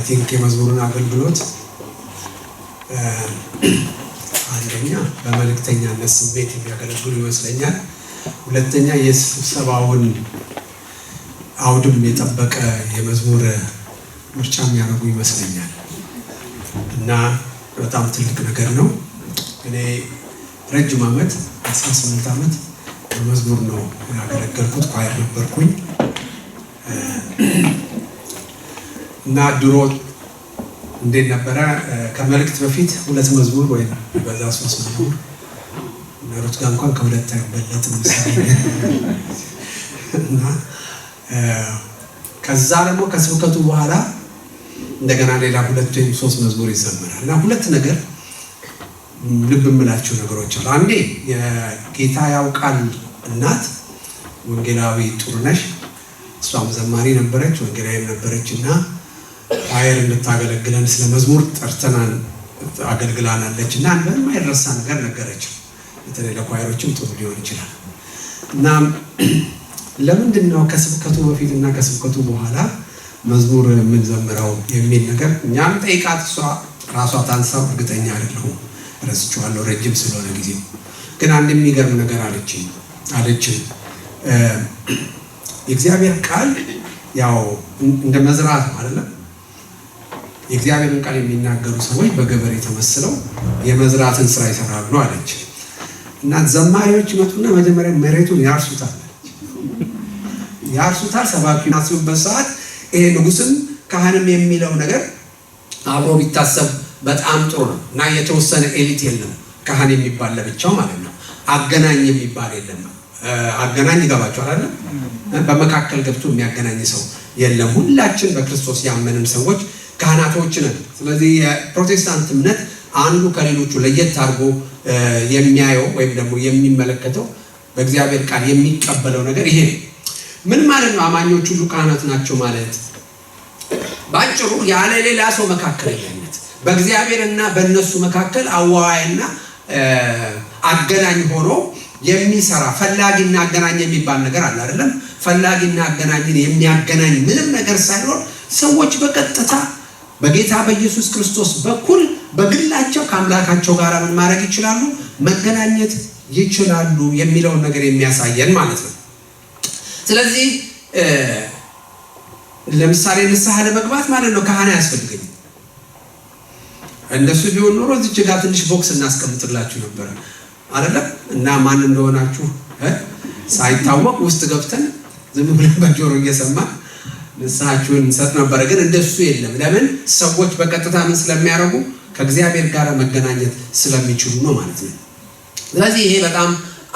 ቲንክ የመዝሙርን አገልግሎት አንደኛ በመልእክተኛነት ስሜት የሚያገለግሉ ይመስለኛል። ሁለተኛ የስብሰባውን አውድም የጠበቀ የመዝሙር ምርጫ የሚያደርጉ ይመስለኛል እና በጣም ትልቅ ነገር ነው። እኔ ረጅም ዓመት 18 ዓመት በመዝሙር ነው ያገለገልኩት። ኳየር ነበርኩኝ እና ድሮ እንዴት ነበረ ከመልእክት በፊት 2 መዝሙር ወይ በዛ 3 መዝሙር ነሩት ጋር እንኳን ከሁለት አይበለጥም እና ከዛ ደግሞ ከስብከቱ በኋላ እንደገና ሌላ 2 ወይም 3 መዝሙር ይዘመራል እና ሁለት ነገር ልብ የምላቸው ነገሮች አሉ። አንዴ የጌታ ያውቃል እናት ወንጌላዊ ጥሩነሽ እሷም ዘማሪ ነበረች ወንጌላዊም ነበረች እና ኳየር እንድታገለግለን ስለ መዝሙር ጠርተናል አገልግላናለች እና ምንም አይረሳ ነገር ነገረችው። በተለይ ለኳየሮችም ጥሩ ሊሆን ይችላል እና ለምንድን ነው ከስብከቱ በፊት እና ከስብከቱ በኋላ መዝሙር ምን ዘምረው የሚል ነገር እኛም ጠይቃት እሷ ራሷ ታንሳው እርግጠኛ አይደለሁም ረስቼዋለሁ ረጅም ስለሆነ ጊዜው። ግን አንድ የሚገርም ነገር አለች የእግዚአብሔር ቃል ያው እንደ መዝራት አይደለም። የእግዚአብሔርን ቃል የሚናገሩ ሰዎች በገበሬ ተመስለው የመዝራትን ስራ ይሰራሉ አለች እና ዘማሪዎች ይመጡና መጀመሪያ መሬቱን ያርሱታል። ሰባኪው ናስቡበት ሰዓት ይሄ ንጉስም ካህንም የሚለው ነገር አብሮ ቢታሰብ በጣም ጥሩ ነው እና የተወሰነ ኤሊት የለም ካህን የሚባል ለብቻው ማለት ነው። አገናኝ የሚባል የለም። አገናኝ ይገባቸዋል አይደል? በመካከል ገብቶ የሚያገናኝ ሰው የለም። ሁላችን በክርስቶስ ያመንን ሰዎች ካህናቶች ነን። ስለዚህ የፕሮቴስታንት እምነት አንዱ ከሌሎቹ ለየት አድርጎ የሚያየው ወይም ደግሞ የሚመለከተው በእግዚአብሔር ቃል የሚቀበለው ነገር ይሄ ነው። ምን ማለት ነው? አማኞች ሁሉ ካህናት ናቸው ማለት ባጭሩ ያለ ሌላ ሰው መካከለኛነት በእግዚአብሔርና በእነሱ መካከል አዋዋይና አገናኝ ሆኖ የሚሰራ ፈላጊና አገናኝ የሚባል ነገር አለ አይደለም? ፈላጊና አገናኝን የሚያገናኝ ምንም ነገር ሳይኖር ሰዎች በቀጥታ በጌታ በኢየሱስ ክርስቶስ በኩል በግላቸው ከአምላካቸው ጋር ምን ማድረግ ይችላሉ? መገናኘት ይችላሉ የሚለውን ነገር የሚያሳየን ማለት ነው። ስለዚህ ለምሳሌ ንስሐ ለመግባት ማለት ነው ካህን አያስፈልገኝም። እንደሱ ቢሆን ኖሮ እዚች ጋር ትንሽ ቦክስ እናስቀምጥላችሁ ነበር አይደለም? እና ማን እንደሆናችሁ ሳይታወቅ ውስጥ ገብተን ዝም ብለን በጆሮ እየሰማን ንስሐችሁን እንሰጥ ነበር። ግን እንደሱ የለም። ለምን? ሰዎች በቀጥታ ምን ስለሚያደርጉ ከእግዚአብሔር ጋር መገናኘት ስለሚችሉ ነው ማለት ነው። ስለዚህ ይሄ በጣም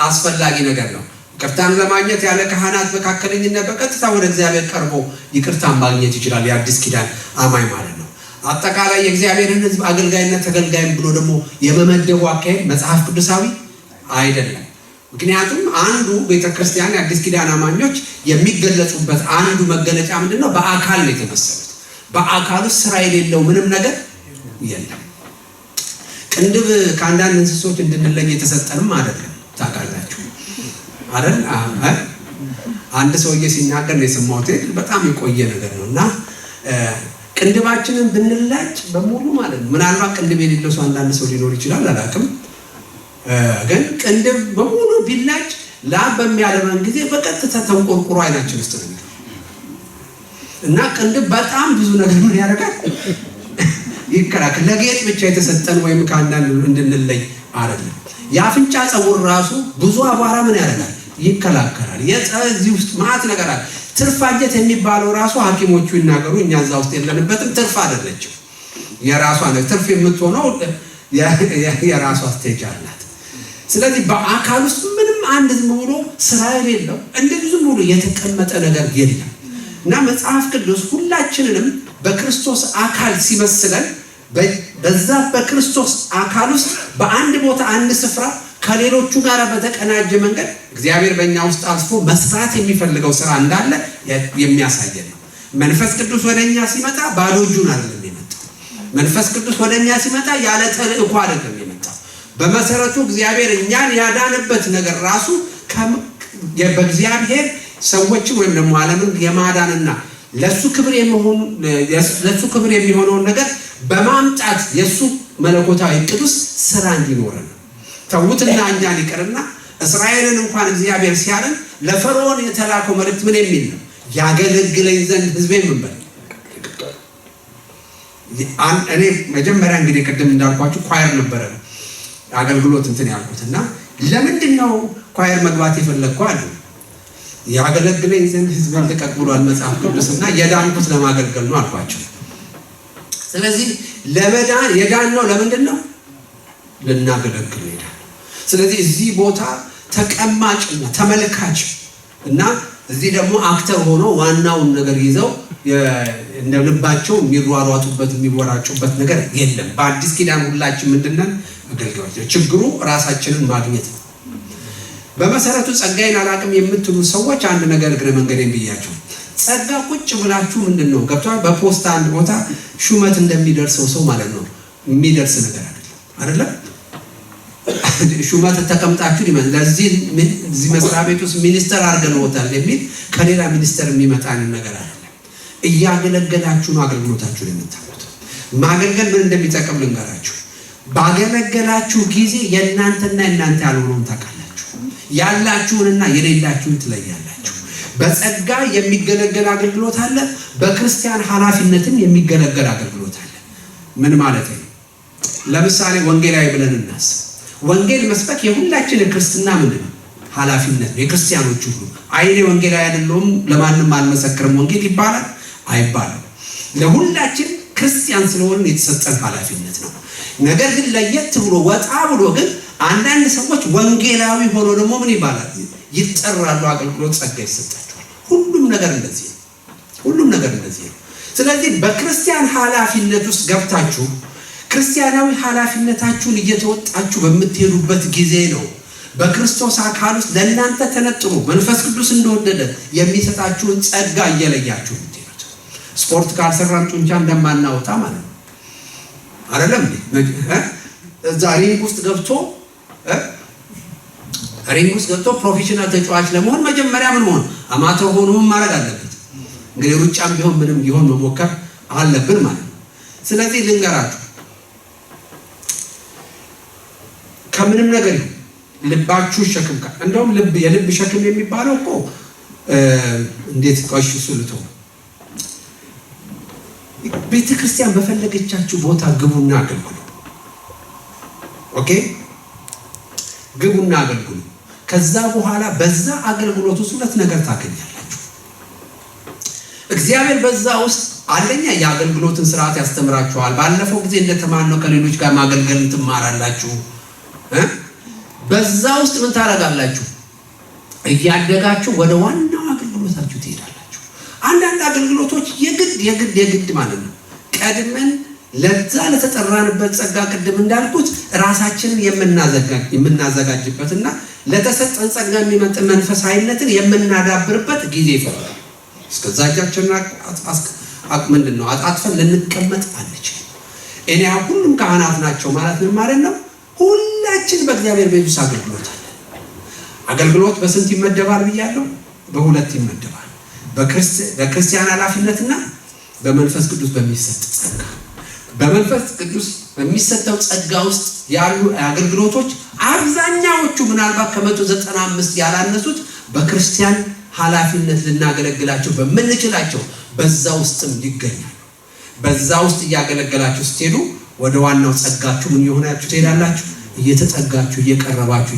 አስፈላጊ ነገር ነው። ይቅርታን ለማግኘት ያለ ካህናት መካከለኝነት በቀጥታ ወደ እግዚአብሔር ቀርቦ ይቅርታን ማግኘት ይችላል የአዲስ ኪዳን አማኝ ማለት ነው። አጠቃላይ የእግዚአብሔርን ሕዝብ አገልጋይነት ተገልጋይም ብሎ ደግሞ የመመደቡ አካሄድ መጽሐፍ ቅዱሳዊ አይደለም። ምክንያቱም አንዱ ቤተክርስቲያን የአዲስ ኪዳን አማኞች የሚገለጹበት አንዱ መገለጫ ምንድነው? በአካል ነው የተመሰሉት። በአካሉ ስራ የሌለው ምንም ነገር የለም። ቅንድብ ከአንዳንድ እንስሶች እንድንለይ የተሰጠንም አይደለም። ታውቃላችሁ አይደል? አንድ ሰውዬ ሲናገር ነው የሰማሁት። በጣም የቆየ ነገር ነውና ቅንድባችንን ብንላጭ በሙሉ ማለት ነው። ምናልባት ቅንድብ የሌለው ሰው አንዳንድ ሰው ሊኖር ይችላል አላውቅም። ግን ቅንድብ በሙሉ ቢላጭ ላብ በሚያለመን ጊዜ በቀጥታ ተንቆርቁሮ አይናችን ውስጥ ነው እና ቅንድብ በጣም ብዙ ነገር ምን ያደርጋል? ይከራከራል። ለጌጥ ብቻ የተሰጠን ወይም ከአንዳንድ እንድንለይ አይደለም። የአፍንጫ ፀጉር ራሱ ብዙ አቧራ ምን ያደርጋል? ይከላከላል። የዚህ ውስጥ ማዕት ነገር አለ። ትርፍ አንጀት የሚባለው ራሱ ሐኪሞቹ ይናገሩ፣ እኛ እዛ ውስጥ የለንበትም። ትርፍ አይደለችም። የራሷ ነው ትርፍ የምትሆነው የራሷ ስቴጅ አላት። ስለዚህ በአካል ውስጥ ምንም አንድ ዝም ብሎ ስራ የሌለው እንደዚህ ዝም ብሎ የተቀመጠ ነገር የለም እና መጽሐፍ ቅዱስ ሁላችንንም በክርስቶስ አካል ሲመስለን በዛ በክርስቶስ አካል ውስጥ በአንድ ቦታ አንድ ስፍራ ከሌሎቹ ጋር በተቀናጀ መንገድ እግዚአብሔር በእኛ ውስጥ አልፎ መስራት የሚፈልገው ስራ እንዳለ የሚያሳየን ነው። መንፈስ ቅዱስ ወደኛ ሲመጣ ባዶ እጁን አይደለም የመጣው። መንፈስ ቅዱስ ወደኛ ሲመጣ ያለ ተልእኮ አይደለም የመጣው። በመሰረቱ እግዚአብሔር እኛን ያዳነበት ነገር ራሱ በእግዚአብሔር ሰዎችን ወይም ደግሞ ዓለምን የማዳንና ለሱ ክብር የሚሆነውን ነገር በማምጣት የሱ መለኮታዊ ቅዱስ ስራ እንዲኖረን ተውትና እኛን ይቀርና እስራኤልን እንኳን እግዚአብሔር ሲያለን ለፈርዖን የተላከው መልእክት ምን የሚል ነው? ያገለግለኝ ዘንድ ሕዝቤን ምን በል። እኔ መጀመሪያ እንግዲህ ቅድም እንዳልኳችሁ ኳየር ነበረ አገልግሎት እንትን ያልኩትና ለምንድን ነው ኳየር መግባት የፈለግከው አለ። ያገለግለኝ ዘንድ ሕዝቤን ልቀቅ ብሏል መጽሐፍ ቅዱስና የዳንኩት ለማገልገል ነው አልኳቸው። ስለዚህ ለመዳን የዳነው ለምንድን ነው? ልናገለግል ነው። ስለዚህ እዚህ ቦታ ተቀማጭና ተመልካች እና እዚህ ደግሞ አክተር ሆኖ ዋናውን ነገር ይዘው እንደ ልባቸው የሚሯሯጡበት የሚወራጩበት ነገር የለም። በአዲስ ኪዳን ሁላችን ምንድነን? አገልጋዮች። ችግሩ ራሳችንን ማግኘት ነው። በመሰረቱ ጸጋዬን አላቅም የምትሉ ሰዎች አንድ ነገር እግረ መንገዴን ብያቸው፣ ጸጋ ቁጭ ብላችሁ ምንድነው ገብቷል። በፖስታ አንድ ቦታ ሹመት እንደሚደርሰው ሰው ማለት ነው የሚደርስ ነገር አይደለም። ሹመት ተቀምጣችሁ ለዚህ መስሪያ ቤት ውስጥ ሚኒስተር አድርገንዎታል የሚል ከሌላ ሚኒስተር የሚመጣን ነገር አይደለም። እያገለገላችሁ ነው አገልግሎታችሁን የምታውቁት። ማገልገል ምን እንደሚጠቅም ልንገራችሁ። ባገለገላችሁ ጊዜ የእናንተና የእናንተ ያልሆነውን ታውቃላችሁ። ያላችሁንና የሌላችሁን ትለያላችሁ። በጸጋ የሚገለገል አገልግሎት አለ። በክርስቲያን ኃላፊነትም የሚገለገል አገልግሎት አለ። ምን ማለት ነው? ለምሳሌ ወንጌላዊ ብለን እናስብ። ወንጌል መስበክ የሁላችን ክርስትና ምንድን ነው? ኃላፊነት ነው። የክርስቲያኖች ሁሉ አይኔ ወንጌላዊ አይደለሁም ለማንም አልመሰክርም ወንጌል ይባላል አይባልም። ለሁላችን ክርስቲያን ስለሆንን የተሰጠን ኃላፊነት ነው። ነገር ግን ለየት ብሎ ወጣ ብሎ ግን አንዳንድ ሰዎች ወንጌላዊ ሆኖ ደግሞ ምን ይባላል? ይጠራሉ። አገልግሎት ጸጋ ይሰጣቸዋል። ሁሉም ነገር እንደዚህ ነው። ስለዚህ በክርስቲያን ኃላፊነት ውስጥ ገብታችሁ ክርስቲያናዊ ኃላፊነታችሁን እየተወጣችሁ በምትሄዱበት ጊዜ ነው በክርስቶስ አካል ውስጥ ለእናንተ ተነጥሮ መንፈስ ቅዱስ እንደወደደ የሚሰጣችሁን ጸጋ እየለያችሁ የምትሄዱት። ስፖርት ካልሰራን ጡንቻ እንደማናወጣ ማለት ነው አይደለም። እዛ ሪንግ ውስጥ ገብቶ ፕሮፌሽናል ተጫዋች ለመሆን መጀመሪያ ምን መሆን? አማተር ሆኖ ማድረግ አለበት። እንግዲህ ሩጫም ቢሆን ምንም ቢሆን መሞከር አለብን ማለት ነው። ስለዚህ ልንገራችሁ ከምንም ነገር ልባችሁ ሸክም እንደውም የልብ ሸክም የሚባለው እኮ እንዴት ቆሽ ሱልቶ ቤተክርስቲያን በፈለገቻችሁ ቦታ ግቡና አገልግሉ። ኦኬ ግቡና አገልግሉ። ከዛ በኋላ በዛ አገልግሎት ውስጥ ሁለት ነገር ታገኛላችሁ። እግዚአብሔር በዛ ውስጥ አንደኛ የአገልግሎትን ስርዓት ያስተምራችኋል። ባለፈው ጊዜ እንደተማርነው ከሌሎች ጋር ማገልገልን ትማራላችሁ። በዛ ውስጥ ምን ታደርጋላችሁ? እያደጋችሁ ወደ ዋናው አገልግሎታችሁ ትሄዳላችሁ። አንዳንድ አገልግሎቶች የግድ ማለት ነው ቀድመን ለዛ ለተጠራንበት ጸጋ ቅድም እንዳልኩት ራሳችንን የምናዘጋጅበትና ለተሰጠን ጸጋ የሚመጥን መንፈሳዊነትን የምናዳብርበት ጊዜ ይፈራል። እስከዛቻችን ምንድነው አጣጥፈን ልንቀመጥ አንችል። እኔ ሁሉም ካህናት ናቸው ማለት ምን ማለት ነው? ሁላችን በእግዚአብሔር ቤት ውስጥ አገልግሎት አለ። አገልግሎት በስንት ይመደባል ብያለሁ? በሁለት ይመደባል። በክርስቲያን ኃላፊነትና በመንፈስ ቅዱስ በሚሰጥ ጸጋ። በመንፈስ ቅዱስ በሚሰጠው ጸጋ ውስጥ ያሉ አገልግሎቶች አብዛኛዎቹ ምናልባት ከ195 ያላነሱት በክርስቲያን ኃላፊነት ልናገለግላቸው በምንችላቸው በዛ ውስጥም ይገኛሉ። በዛ ውስጥ እያገለገላችሁ ስትሄዱ ወደ ዋናው ጸጋችሁ ምን ይሆናችሁ ትሄዳላችሁ? እየተጠጋችሁ እየቀረባችሁ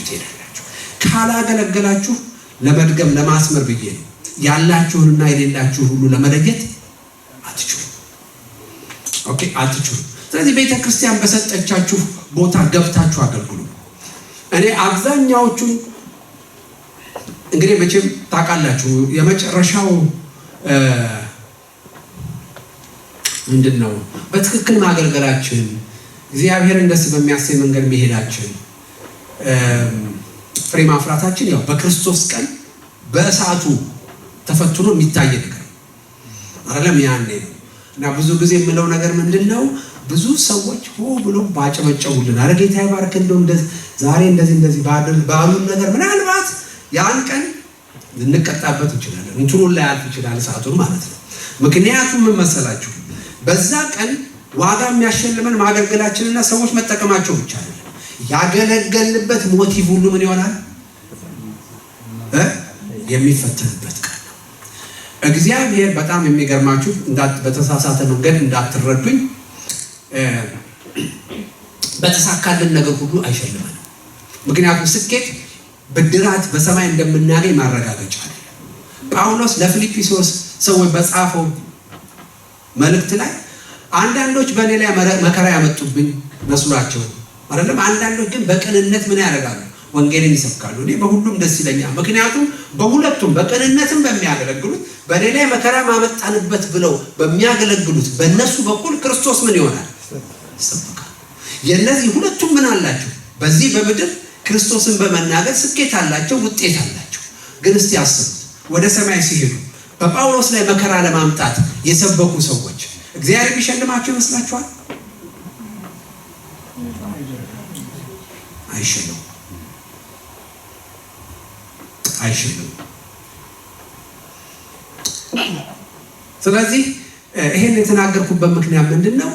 ትሄዳላችሁ። ካላገለገላችሁ ለመድገም ለማስመር ብዬ ነው ያላችሁንና የሌላችሁን ሁሉ ለመለየት አትችሉ። ኦኬ አትችሉ። ስለዚህ ቤተክርስቲያን በሰጠቻችሁ ቦታ ገብታችሁ አገልግሉ። እኔ አብዛኛዎቹን እንግዲህ መቼም ታውቃላችሁ የመጨረሻው ምንድነው? በትክክል ማገልገላችን እግዚአብሔርን ደስ በሚያሰኝ መንገድ መሄዳችን ፍሬ ማፍራታችን ያው በክርስቶስ ቀን በእሳቱ ተፈትኖ የሚታይ ነገር አይደለም። ያኔ ነው እና ብዙ ጊዜ የምለው ነገር ምንድነው? ብዙ ሰዎች ብሎ ባጨበጨቡልን አረ ጌታ ይባርክ እንደው ዛሬ እንደዚህ ባሉን ነገር ምናልባት ያን ቀን ልንቀጣበት እንችላለን። እንትኑን ላይ አልፍ ይችላል እሳቱን ማለት ነው። ምክንያቱም ምን መሰላችሁ? በዛ ቀን ዋጋ የሚያሸልመን ማገልገላችንና ሰዎች መጠቀማቸው ብቻ አይደለም። ያገለገልበት ሞቲቭ ሁሉ ምን ይሆናል? የሚፈተንበት ቀን ነው። እግዚአብሔር በጣም የሚገርማችሁ በተሳሳተ መንገድ እንዳትረዱኝ፣ በተሳካልን ነገር ሁሉ አይሸልመንም። ምክንያቱም ስኬት ብድራት በሰማይ እንደምናገኝ ማረጋገጫ ነው። ጳውሎስ ለፊልጵስዩስ ሰዎች በጻፈው መልእክት ላይ አንዳንዶች በእኔ ላይ መከራ ያመጡብኝ መስሏቸው አይደለም፣ አንዳንዶች ግን በቅንነት ምን ያደርጋሉ? ወንጌልን ይሰብካሉ። እኔ በሁሉም ደስ ይለኛል። ምክንያቱም በሁለቱም በቅንነትም በሚያገለግሉት በእኔ ላይ መከራ ማመጣንበት ብለው በሚያገለግሉት በእነሱ በኩል ክርስቶስ ምን ይሆናል? ይሰብካል። የእነዚህ ሁለቱም ምን አላቸው? በዚህ በምድር ክርስቶስን በመናገር ስኬት አላቸው፣ ውጤት አላቸው። ግን እስቲ አስቡት፣ ወደ ሰማይ ሲሄዱ በጳውሎስ ላይ መከራ ለማምጣት የሰበኩ ሰዎች እግዚአብሔር ቢሸልማቸው ይመስላችኋል? አይሸልም፣ አይሸልም። ስለዚህ ይሄን የተናገርኩበት ምክንያት ምንድነው?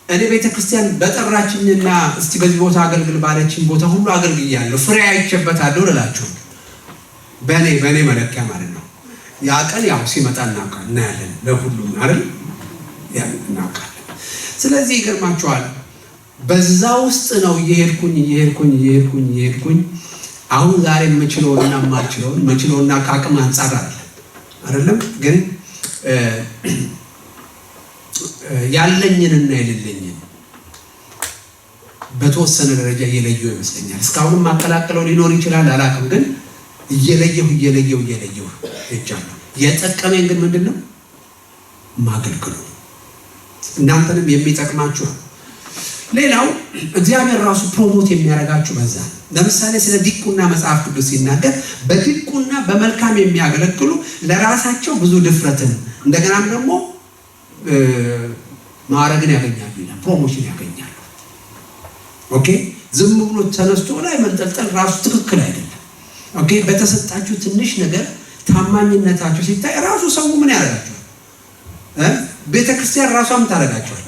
እኔ ቤተክርስቲያን በጠራችኝና እስቲ በዚህ ቦታ አገልግል ባለችኝ ቦታ ሁሉ አገልግያለሁ፣ ፍሬ አይቼበታለሁ እላችሁ። በእኔ መለኪያ ማለት ነው። ያ ቀን ያው ሲመጣ እናያለን፣ ለሁሉም አይደል? ያ እናውቃለን። ስለዚህ ይገርማችኋል፣ በዛ ውስጥ ነው እየሄድኩኝ አሁን ዛሬ የምችለውና የማልችለውን መችለውና ከአቅም አንጻር አይደለም ግን ያለኝንና የሌለኝን በተወሰነ ደረጃ እየለየው ይመስለኛል። እስካሁንም ማቀላቀለው ሊኖር ይችላል አላውቅም፣ ግን እየለየሁ ሄጃለሁ። የጠቀመኝ ግን ምንድነው? ማገልገሉ እናንተንም የሚጠቅማችሁ ነው። ሌላው እግዚአብሔር ራሱ ፕሮሞት የሚያደርጋችሁ በዛ ነው። ለምሳሌ ስለ ዲቁና መጽሐፍ ቅዱስ ሲናገር በዲቁና በመልካም የሚያገለግሉ ለራሳቸው ብዙ ድፍረትን እንደገናም ደግሞ ማዕረግን ያገኛሉ ይላል፣ ፕሮሞሽን ያገኛሉ። ኦኬ፣ ዝም ብሎ ተነስቶ ላይ መንጠልጠል ራሱ ትክክል አይደለም። ኦኬ፣ በተሰጣችሁ ትንሽ ነገር ታማኝነታችሁ ሲታይ ራሱ ሰው ምን ያደርጋችኋል? ቤተክርስቲያን ራሷም ታደርጋችኋል።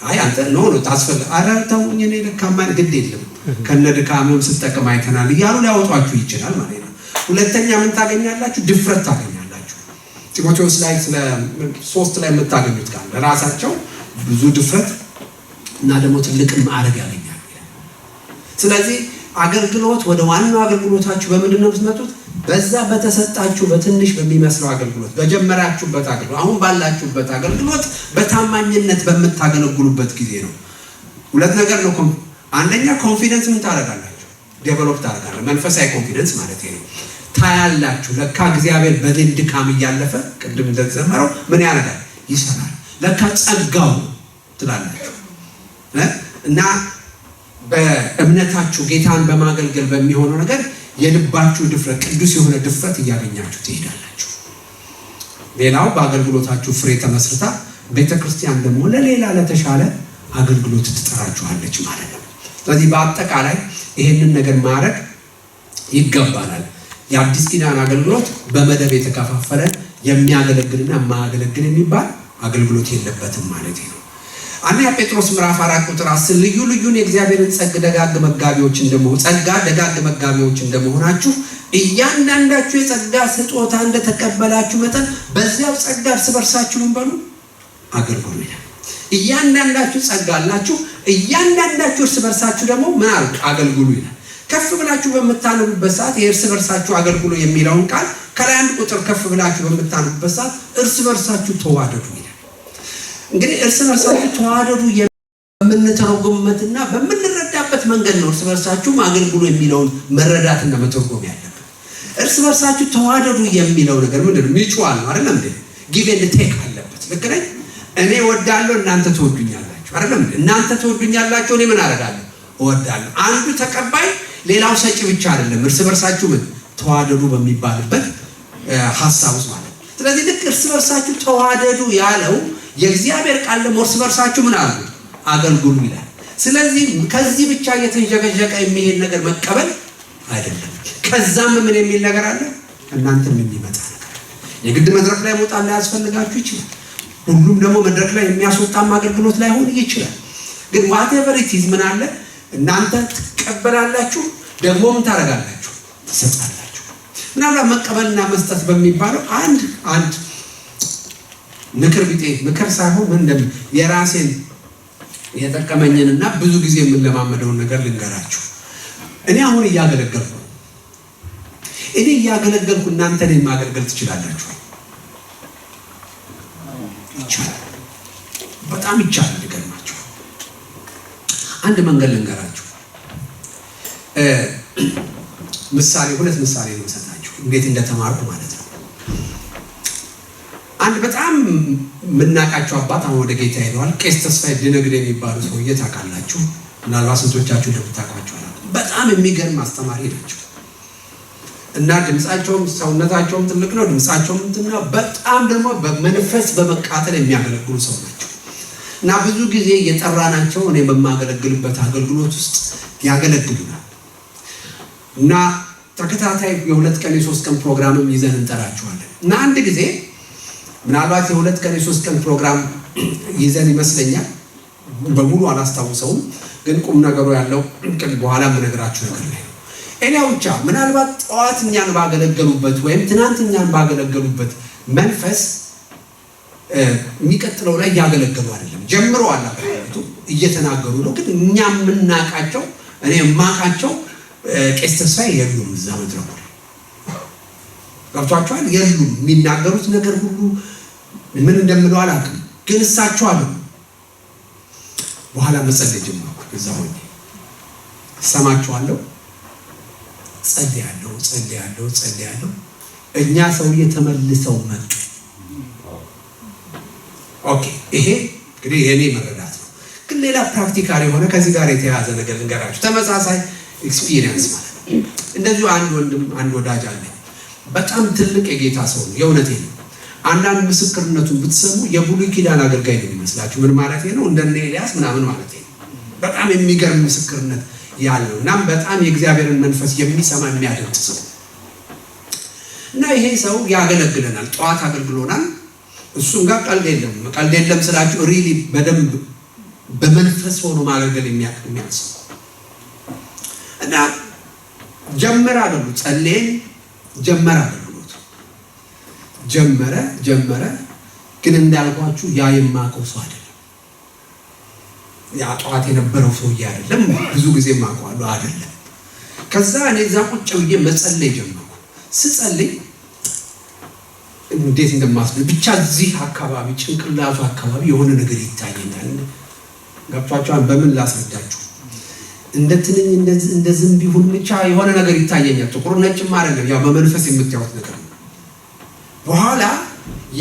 አይ አንተ ነው ታስፈልግ አራታውኝ እኔ ለካማን ግድ የለም ከነ ድካምም ስትጠቀም አይተናል እያሉ ሊያወጧችሁ ይችላል ማለት ነው። ሁለተኛ ምን ታገኛላችሁ? ድፍረት ታገኛላችሁ። ጢሞቴዎስ ላይ ስለ 3 ላይ የምታገኙት ቃል ለራሳቸው ብዙ ድፍረት እና ደግሞ ትልቅ ማዕረግ ያገኛሉ። ስለዚህ አገልግሎት ወደ ዋናው አገልግሎታችሁ በምንድን ነው የምትመጡት? በዛ በተሰጣችሁ በትንሽ በሚመስለው አገልግሎት በጀመራችሁበት አገልግሎት አሁን ባላችሁበት አገልግሎት በታማኝነት በምታገለግሉበት ጊዜ ነው። ሁለት ነገር ነው። አንደኛ ኮንፊደንስ ምን ታደርጋላችሁ? ዴቨሎፕ ታደርጋላችሁ። መንፈሳዊ ኮንፊደንስ ማለት ነው። ታያላችሁ ለካ እግዚአብሔር በደል ድካም እያለፈ ቅድም እንደተዘመረው ምን ያደርጋል? ይሰራል። ለካ ጸጋው ትላላችሁ እና በእምነታችሁ ጌታን በማገልገል በሚሆነው ነገር የልባችሁ ድፍረት ቅዱስ የሆነ ድፍረት እያገኛችሁ ትሄዳላችሁ። ሌላው በአገልግሎታችሁ ፍሬ ተመስርታ ቤተክርስቲያን ደግሞ ለሌላ ለተሻለ አገልግሎት ትጠራችኋለች ማለት ነው። ስለዚህ በአጠቃላይ ይሄንን ነገር ማድረግ ይገባናል። የአዲስ ኪዳን አገልግሎት በመደብ የተከፋፈለ የሚያገለግልና የማያገለግል የሚባል አገልግሎት የለበትም ማለት ነው። አንደኛ ጴጥሮስ ምዕራፍ 4 ቁጥር 10 ልዩ ልዩን የእግዚአብሔርን ጸጋ ደጋግ መጋቢዎች እንደመሆናችሁ እያንዳንዳችሁ የጸጋ ስጦታ እንደተቀበላችሁ መጠን በዚያው ጸጋ እርስ በርሳችሁ ምን በሉ አገልግሉ ይላል። እያንዳንዳችሁ ጸጋ አላችሁ፣ እያንዳንዳችሁ እርስ በርሳችሁ ደግሞ ምን አገልግሉ ይላል። ከፍ ብላችሁ በምታነቡበት ሰዓት የእርስ በርሳችሁ አገልግሉ የሚለውን ቃል ከላይ አንድ ቁጥር ከፍ ብላችሁ በምታነቡበት ሰዓት እርስ በርሳችሁ ተዋደዱ ይላል። እንግዲህ እርስ በርሳችሁ ተዋደዱ የምንተረጎምበትና በምንረዳበት መንገድ ነው እርስ በርሳችሁ አገልግሉ የሚለውን መረዳትና መተርጎም ያለበት። እርስ በርሳችሁ ተዋደዱ የሚለው ነገር ምንድነው? ሚቹዋል ነው አይደል እንዴ? ጊቭ ኤንድ ቴክ አለበት። ልክ ነኝ? እኔ እወዳለሁ እናንተ ትወዱኛላችሁ አይደል እንዴ? እናንተ ትወዱኛላችሁ እኔ ምን አደርጋለሁ? እወዳለሁ። አንዱ ተቀባይ ሌላው ሰጪ ብቻ አይደለም። እርስ በርሳችሁ ምን ተዋደዱ በሚባልበት ሐሳብ ውስጥ ማለት። ስለዚህ ልክ እርስ በርሳችሁ ተዋደዱ ያለው የእግዚአብሔር ቃል ደግሞ እርስ በርሳችሁ ምን አሉ አገልግሉ ይላል። ስለዚህ ከዚህ ብቻ የተንጀገጀቀ የሚሄድ ነገር መቀበል አይደለም። ከዛም ምን የሚል ነገር አለ? ከእናንተም የሚመጣ ነገር የግድ መድረክ ላይ መውጣት ላይ ያስፈልጋችሁ ይችላል። ሁሉም ደግሞ መድረክ ላይ የሚያስወጣም አገልግሎት ላይ ሆን ይችላል። ግን whatever it is ምን አለ እናንተ ትቀበላላችሁ፣ ደግሞ ምን ታደርጋላችሁ? ትሰጣላችሁ። ምናልባት መቀበልና መስጠት በሚባለው አንድ ምክር ቢጤ ምክር ሳይሆን ምን የራሴን የጠቀመኝንና ብዙ ጊዜ የምንለማመደውን ነገር ልንገራችሁ። እኔ አሁን እያገለገልኩ እናንተን ማገልገል ትችላላችሁ? ይቻላል። በጣም ይቻላል። ልገርማችሁ አንድ መንገድ ልንገራችሁ። ሁለት ምሳሌ ነው የምሰጣችሁ እንዴት እንደተማርኩ ማለት ነው። አንድ በጣም የምናውቃቸው አባት አሁን ወደ ጌታ ሄደዋል። ቄስ ተስፋዬ ድነግዴ የሚባሉ ሰውዬ ታውቃላችሁ? ምናልባት ስንቶቻችሁ እንደምታውቋቸው አላውቅም። በጣም የሚገርም አስተማሪ ናቸው እና ድምጻቸውም ሰውነታቸውም ትልቅ ነው። ድምጻቸውም እንትን ነው። በጣም ደግሞ በመንፈስ በመቃተል የሚያገለግሉ ሰው ናቸው እና ብዙ ጊዜ የጠራናቸው እኔ በማገለግልበት አገልግሎት ውስጥ ያገለግሉናል እና ተከታታይ የ2 ቀን የ3 ቀን ፕሮግራምም ይዘን እንጠራቸዋለን እና አንድ ጊዜ ምናልባት የ2 ቀን የ3 ቀን ፕሮግራም ይዘን ይመስለኛል፣ በሙሉ አላስታውሰውም፣ ግን ቁም ነገሩ ያለው በኋላ የምነግራችሁ ነገር ላይ ነው። እኔው ብቻ ምናልባት ጠዋት እኛን ባገለገሉበት ወይም ትናንት እኛን ባገለገሉበት መንፈስ የሚቀጥለው ላይ ያገለገሉ አይደለም። ጀምረዋል፣ አገልግሎቱ እየተናገሩ ነው። ግን እኛ የምናውቃቸው እኔ የማውቃቸው ቄስ ተስፋዬ የሉም እዛ መድረኩ ላይ ገብቷቸዋል። የሉም። የሚናገሩት ነገር ሁሉ ምን እንደምለው አላውቅም፣ ግን እሳቸው አሉ። በኋላ መጸለይ ጀመርኩ። እዛ ሆኜ ሰማቸዋለሁ፣ ጸልያለሁ። እኛ ሰውዬ ተመልሰው መጡ። ኦኬ፣ ይሄ እንግዲህ የኔ መረዳት ነው። ግን ሌላ ፕራክቲካል የሆነ ከዚህ ጋር የተያያዘ ነገር ልንገራችሁ። ተመሳሳይ ኤክስፒሪየንስ ማለት ነው። እንደዚሁ አንድ ወዳጅ አለ። በጣም ትልቅ የጌታ ሰው ነው። የእውነቴ ነው። አንዳንድ ምስክርነቱን ብትሰሙ የብሉይ ኪዳን አገልጋይ ነው የሚመስላችሁ። ምን ማለት ነው? እንደነ ኤልያስ ምናምን ማለት ነው። በጣም የሚገርም ምስክርነት ያለው እና በጣም የእግዚአብሔርን መንፈስ የሚሰማ የሚያደምጥ ሰው እና ይሄ ሰው ያገለግለናል። ጠዋት አገልግሎናል። እሱም ጋር ቀልድ የለም ስላችሁ ሪሊ በደንብ በመንፈስ ሆኖ ማገልገል የሚያውቅ ሰው እና ጀመረ አገልግሎት ጸልየን ጀመረ አገልግሎት ጀመረ። ግን እንዳልኳችሁ ያ የማውቀው ሰው አይደለም። ያ ጠዋት የነበረው ሰውዬ አይደለም። ብዙ ጊዜ የማውቀዋለሁ አይደለም። ከዛ እኔ እዛ ቁጭ ብዬ መጸለይ ጀመርኩ። ስጸልይ እንዴት እንደማስብ ብቻ እዚህ አካባቢ ጭንቅላቱ አካባቢ የሆነ ነገር ይታየኛል። ገብቷችኋል? በምን ላስረዳችሁ? እንደ ትንኝ እንደ ዝንብ ይሁን ብቻ የሆነ ነገር ይታየኛል። ጥቁር ነጭም አይደለም፣ ያው በመንፈስ የምታዩት ነገር ነው። በኋላ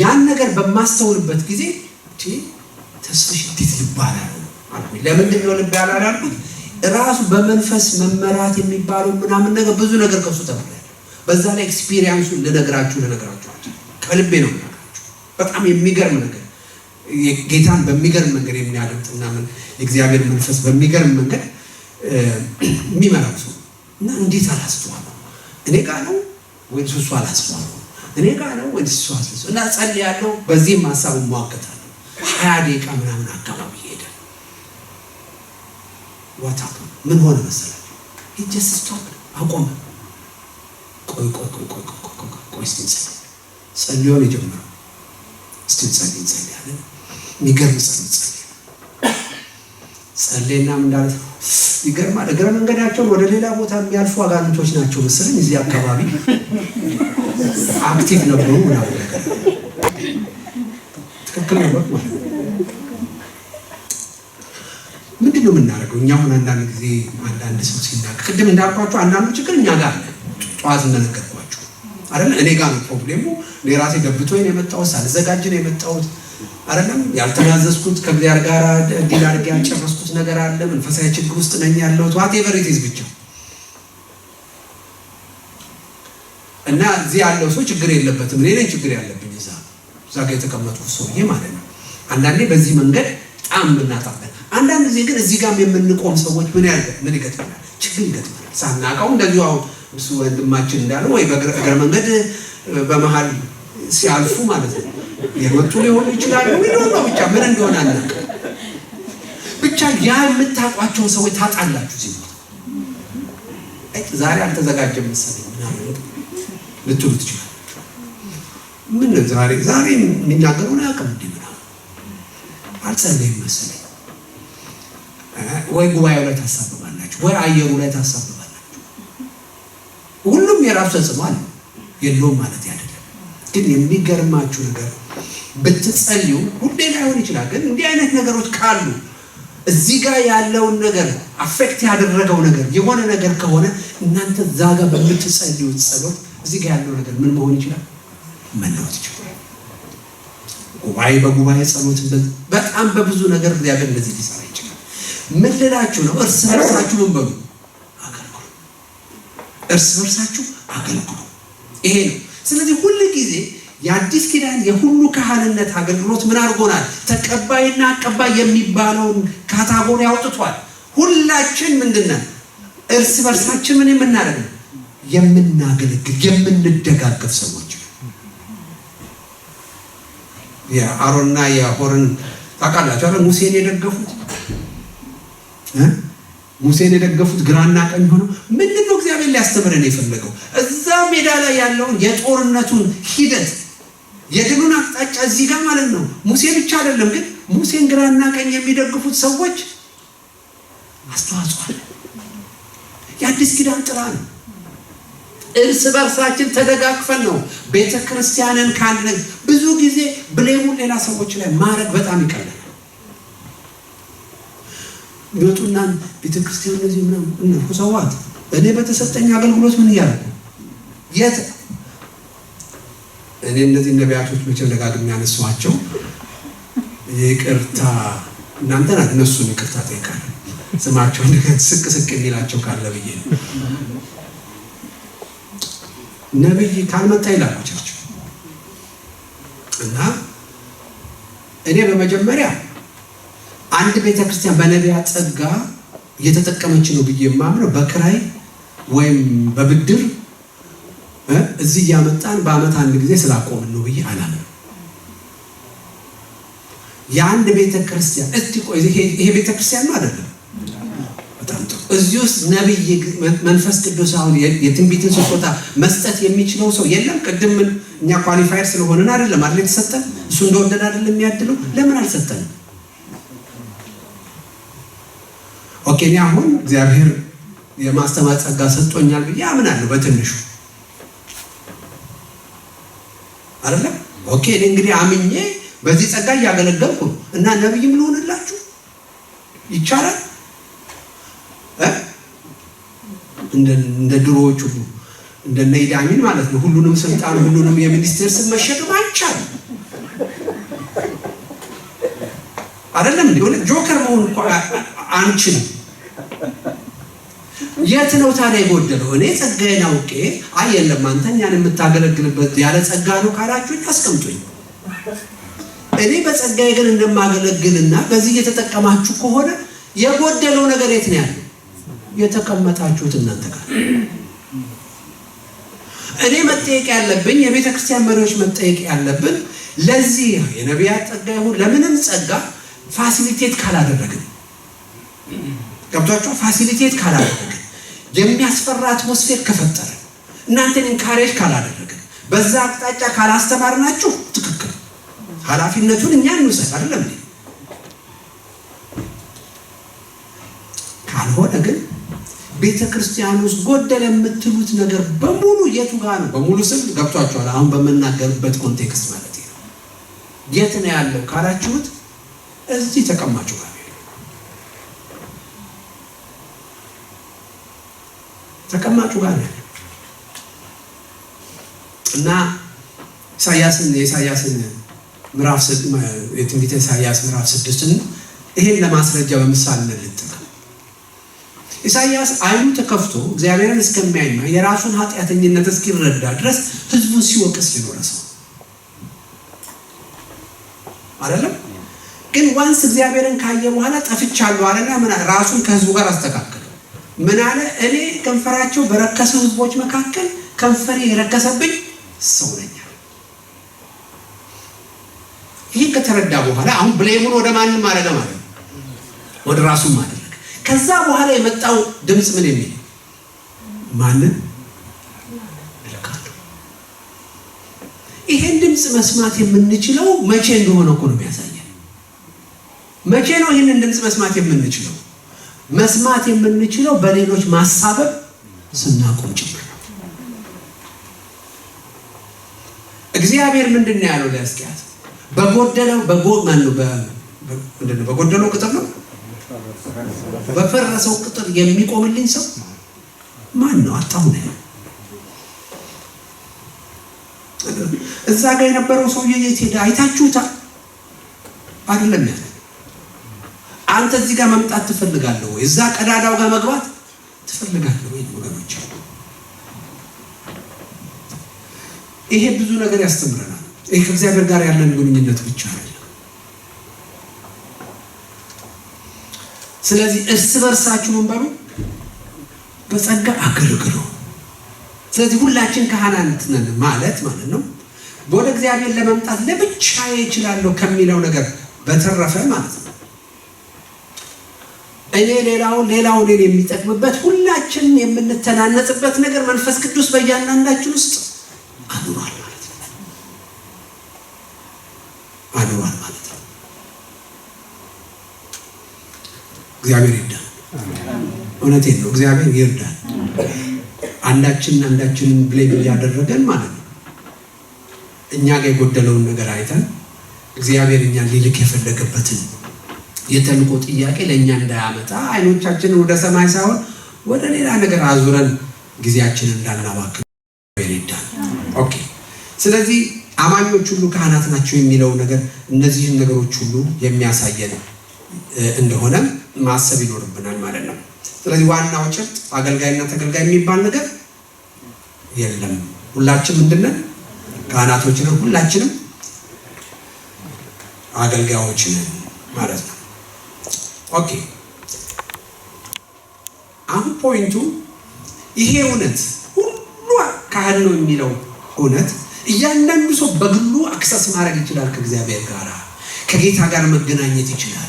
ያን ነገር በማስተውልበት ጊዜ ተስፋሽ እንዴት ይባላል አልኩኝ። ለምንድን ነው ልብ ያላል አልኩት። ራሱ በመንፈስ መመራት የሚባለው ምናምን ነገር ብዙ ነገር ከሱ ተብሏል። በዛ ላይ ኤክስፒሪየንሱን ልነግራችሁ ከልቤ ነው የምነግራችሁ። በጣም የሚገርም ነገር ጌታን በሚገርም መንገድ የሚያደምጥና የእግዚአብሔር መንፈስ በሚገርም መንገድ የሚመራው ሰው እና እንዴት አላስተዋለው? እኔ ጋር ነው ወይስ እሱ አላስተዋለው? እኔ ጋር ነው ወይስ እሱ አላስተዋለው? እና ጸልያለሁ። በዚህም ሀሳብ እሟገታለሁ። 20 ደቂቃ ምናምን አካባቢ ሄደ። ዋታቱ ምን ሆነ መሰላችሁ? ጀስት ስቶፕ አቆመ። ቆይ ጸልዮ ነው የጀመረው። እስቲ ጸልያለን። የሚገርም ጸልየና ምን እንዳለ ይገርማል። እግረ መንገዳቸውን ወደ ሌላ ቦታ የሚያልፉ አጋንንቶች ናቸው መሰለኝ እዚህ አካባቢ አክቲቭ ነበሩ ምናምን ነገር ትክክል ነው ማለት ነው። ምንድን ነው የምናደርገው እኛ? አሁን አንዳንድ ጊዜ አንዳንድ ሰው ሲናገር ቅድም እንዳልኳቸው አንዳንዱ ችግር እኛ ጋር አለ። ጠዋት እንደነገርኳቸው አይደል? እኔ ጋር ነው ፕሮብሌሙ። እኔ ራሴ ደብቶኝ ነው የመጣሁት፣ ሳልዘጋጅ ነው የመጣሁት አይደለም። ያልተናዘዝኩት ከእግዚአብሔር ጋር ዲል አድርጌ ያልጨረስኩት ነገር አለ። መንፈሳዊ ችግር ውስጥ ነኝ ያለሁት whatever it is ብቻ እና እዚህ ያለው ሰው ችግር የለበትም። እኔ ነኝ ችግር ያለብኝ እዛ ጋር የተቀመጥኩት ሰውዬ ማለት ነው። አንዳንዴ በዚህ መንገድ ጣም ብናጣበት፣ አንዳንድ ጊዜ ግን እዚህ ጋር የምንቆም ሰዎች ምን ይገጥመናል? ችግር ይገጥመናል ሳናውቀው። እንደዚሁ አሁን እሱ ወንድማችን እንዳለው ወይ በእግረ መንገድ በመሃል ሲያልፉ ማለት ነው የመጡ ሊሆኑ ይችላሉ። ነው ብቻ ምን እንደሆነ አናውቅም። ብቻ ያ የምታውቋቸው ሰዎች ታጣላችሁ ሲሉ ዛሬ አልተዘጋጀም መሰለኝ ምናምን ልትሉ ትችላላችሁ። ምን ዛሬ የሚናገረውን አያውቅም እንዴ ምናምን አልጸለይም መሰለኝ። ወይ ጉባኤው ላይ ታሳብባላችሁ፣ ወይ አየሩ ላይ ታሳብባላችሁ። ሁሉም የራሱ ተጽዕኖ አለ የለውም ማለት አይደለም። ግን የሚገርማችሁ ነገር ብትጸልዩ ሁሌ ላይሆን ይችላል። ግን እንዲህ አይነት ነገሮች ካሉ እዚህ ጋር ያለውን ነገር አፌክት ያደረገው ነገር የሆነ ነገር ከሆነ እናንተ ዛጋ በምትጸልዩት ጸሎት እዚህ ጋር ያለው ነገር ምን መሆን ይችላል? መለወጥ ይችላል። ጉባኤ በጉባኤ ጸሎት በጣም በብዙ ነገር እግዚአብሔር እንደዚህ ሊሰራ ይችላል። ምን ልላችሁ ነው? እርስ በርሳችሁ ምን በሉ? አገልግሉ። እርስ በርሳችሁ አገልግሉ። ይሄ ነው። ስለዚህ ሁሉ ጊዜ የአዲስ ኪዳን የሁሉ ካህንነት አገልግሎት ምን አድርጎናል? ተቀባይና አቀባይ የሚባለውን ካታጎሪ አውጥቷል። ሁላችን ምንድነው? እርስ በርሳችን ምን የምናደርግ ነው? የምናገለግል የምንደጋገፍ ሰዎች። የአሮንና የሆርን ታውቃላችሁ አይደል? ሙሴን የደገፉት ግራና ቀኝ ሆነው ምንድነው እግዚአብሔር ሊያስተምረን የፈለገው? እዛ ሜዳ ላይ ያለውን የጦርነቱን ሂደት የድሉን አቅጣጫ እዚህ ጋር ማለት ነው። ሙሴ ብቻ አይደለም፣ ግን ሙሴን ግራና ቀኝ የሚደግፉት ሰዎች አስተዋጽኦ አለ። የአዲስ ኪዳን ጥላ ነው። እርስ በርሳችን ተደጋግፈን ነው ቤተክርስቲያንን ካለ ብዙ ጊዜ ብሌሙን ሌላ ሰዎች ላይ ማድረግ በጣም ይቀላል። ይወጡና ቤተክርስቲያን እንደዚህ ምናምን ሰዋት እኔ በተሰጠኝ አገልግሎት ምን ያደርጉ የት እኔ እነዚህ ነቢያቶች መቼም ደጋግሜ ያነሷቸው ይቅርታ እናንተ ናት እነሱን ይቅርታ ጠይቃለሁ። ስማቸው እንደገና ስቅ የሚላቸው ካለ ብዬ ነው። ነብይ ካልመጣ ይላሉ ቸርች እና እኔ በመጀመሪያ አንድ ቤተክርስቲያን በነቢያት ጸጋ እየተጠቀመች ነው ብዬ የማምነው በክራይ ወይም በብድር እዚህ ያመጣን በአመት አንድ ጊዜ ስላቆምን ነው ብዬ አላምንም። የአንድ ቤተክርስቲያን እስቲ ቆይ ይሄ ቤተክርስቲያን ነው አይደለም? በጣም ጥሩ። እዚህ ውስጥ ነብይ መንፈስ ቅዱስ አሁን የትንቢትን ስጦታ መስጠት የሚችለው ሰው የለም? ቅድም እኛ ኳሊፋየር ስለሆነን አይደለም አይደል የተሰጠን? እሱ እንደወደደ አይደለም የሚያድለው? ለምን አልሰጠንም? ኦኬ እኔ አሁን እግዚአብሔር የማስተማር ጸጋ ሰጥቶኛል ብዬ አምናለሁ በትንሹ አይደለም? ኦኬ እኔ እንግዲህ አምኜ በዚህ ጸጋ እያገለገልኩ እና ነብይም ልሆንላችሁ ይቻላል? እንደ ድሮዎቹ እንደነ ኢዳሚን ማለት ነው ሁሉንም ስልጣን ሁሉንም የሚኒስቴር ስም መሸከም አይቻልም አይደለም? እንዴ ጆከር መሆን እኮ አንችልም። የት ነው ታዲያ የጎደለው? እኔ ጸጋዬን አውቄ የለም አንተ እኛን የምታገለግልበት ያለ ጸጋ ነው ካላችሁ አስቀምጡኝ። እኔ በጸጋዬ ግን እንደማገለግልና በዚህ እየተጠቀማችሁ ከሆነ የጎደለው ነገር የት ነው ያለው? የተቀመጣችሁት እናንተ ጋር። እኔ መጠየቅ ያለብኝ የቤተክርስቲያን መሪዎች መጠየቅ ያለብን ለዚህ የነቢያት ጸጋ ይሁን ለምንም ጸጋ ፋሲሊቴት ካላደረግን ገብቷችሁ ፋሲሊቴት ካላደረግን የሚያስፈራ አትሞስፌር ከፈጠረ እናንተን ኢንካሬጅ ካላደረግን በዛ አቅጣጫ ካላስተማርናችሁ ትክክል ኃላፊነቱን እኛ እንውሰድ አይደለም እንዴ? ካልሆነ ግን ቤተክርስቲያን ውስጥ ጎደለ የምትሉት ነገር በሙሉ የቱ ጋር ነው? በሙሉ ስም ገብቷችኋል? አሁን በመናገርበት ኮንቴክስት ማለት ነው። የት ነው ያለው ካላችሁት እዚህ ተቀማጩ ጋር ተቀማጩ ጋር ነው እና የኢሳያስን ምዕራፍ የትንቢተ ኢሳያስ ምዕራፍ 6ን ይሄን ለማስረጃ በምሳሌ ልንጠቅም ኢሳያስ አይኑ ተከፍቶ እግዚአብሔርን እስከሚያይና የራሱን ኃጢአተኝነት እስኪረዳ ድረስ ህዝቡን ሲወቅስ የኖረ ሰው አይደለም። ግን ዋንስ እግዚአብሔርን ካየ በኋላ ጠፍቻለሁ አለና ራሱን ከህዝቡ ጋር አስተካከለ። ምን አለ? እኔ ከንፈራቸው በረከሰ ህዝቦች መካከል ከንፈሬ የረከሰብኝ ሰው ነኝ። ይሄ ከተረዳ በኋላ አሁን ብሌሙን ወደ ማንም አደረገ ማለት ነው፣ ወደ ራሱም አደረገ። ከዛ በኋላ የመጣው ድምፅ ምን የሚል ማንን እልካለሁ። ይሄን ድምፅ መስማት የምንችለው መቼ እንደሆነ እኮ ነው የሚያሳየን። መቼ ነው ይህንን ድምፅ መስማት የምንችለው? መስማት የምንችለው በሌሎች ማሳበብ ስናቆም ጭምር ነው። እግዚአብሔር ምንድን ነው ያለው ለሕዝቅያስ? በጎደለው በጎደለው ቅጥር ነው በፈረሰው ቅጥር የሚቆምልኝ ሰው ማን ነው? አጣሁ ነው። እዛ ጋር የነበረው ሰውዬ የት ሄደ? አይታችሁታል አይደለም ያለ። አንተ እዚህ ጋር መምጣት ትፈልጋለህ ወይ? እዛ ቀዳዳው ጋር መግባት ትፈልጋለህ ወይ? ወገኖች ይሄ ብዙ ነገር ያስተምረናል። ይሄ ከእግዚአብሔር ጋር ያለን ግንኙነት ብቻ ነው። ስለዚህ እርስ በርሳችሁ ምን በሉ? በጸጋ አገልግሉ። ስለዚህ ሁላችን ካህናት ነን ማለት ነው ወደ እግዚአብሔር ለመምጣት ለብቻዬ እችላለሁ ከሚለው ነገር በተረፈ ማለት ነው እኔ ሌላውን የሚጠቅምበት ሁላችንን የምንተናነጽበት ነገር መንፈስ ቅዱስ በእያንዳንዳችን ውስጥ አኑሯል ማለት ነው። እግዚአብሔር ይርዳል። እውነቴን ነው። እግዚአብሔር ይርዳል። አንዳችንን ብሌም እያደረገን ማለት ነው እኛ ጋር የጎደለውን ነገር አይተን እግዚአብሔር እኛን ሊልክ የፈለገበትን የተልቆ ጥያቄ ለእኛ እንዳያመጣ አይኖቻችንን ወደ ሰማይ ሳይሆን ወደ ሌላ ነገር አዙረን ጊዜያችንን እንዳናባክን ይርዳል። ኦኬ። ስለዚህ አማኞች ሁሉ ካህናት ናቸው የሚለው ነገር እነዚህን ነገሮች ሁሉ የሚያሳየን እንደሆነ ማሰብ ይኖርብናል ማለት ነው። ስለዚህ ዋናው ጭብጥ አገልጋይና ተገልጋይ የሚባል ነገር የለም። ሁላችን ምንድነን? ካህናቶች ነን። ሁላችንም አገልጋዮች ነን ማለት ነው። ኦኬ። አሁን ፖይንቱ ይሄ እውነት ሁሉ ካህን ነው የሚለው እውነት እያንዳንዱ ሰው በግሉ አክሰስ ማድረግ ይችላል። ከእግዚአብሔር ጋር ከጌታ ጋር መገናኘት ይችላል።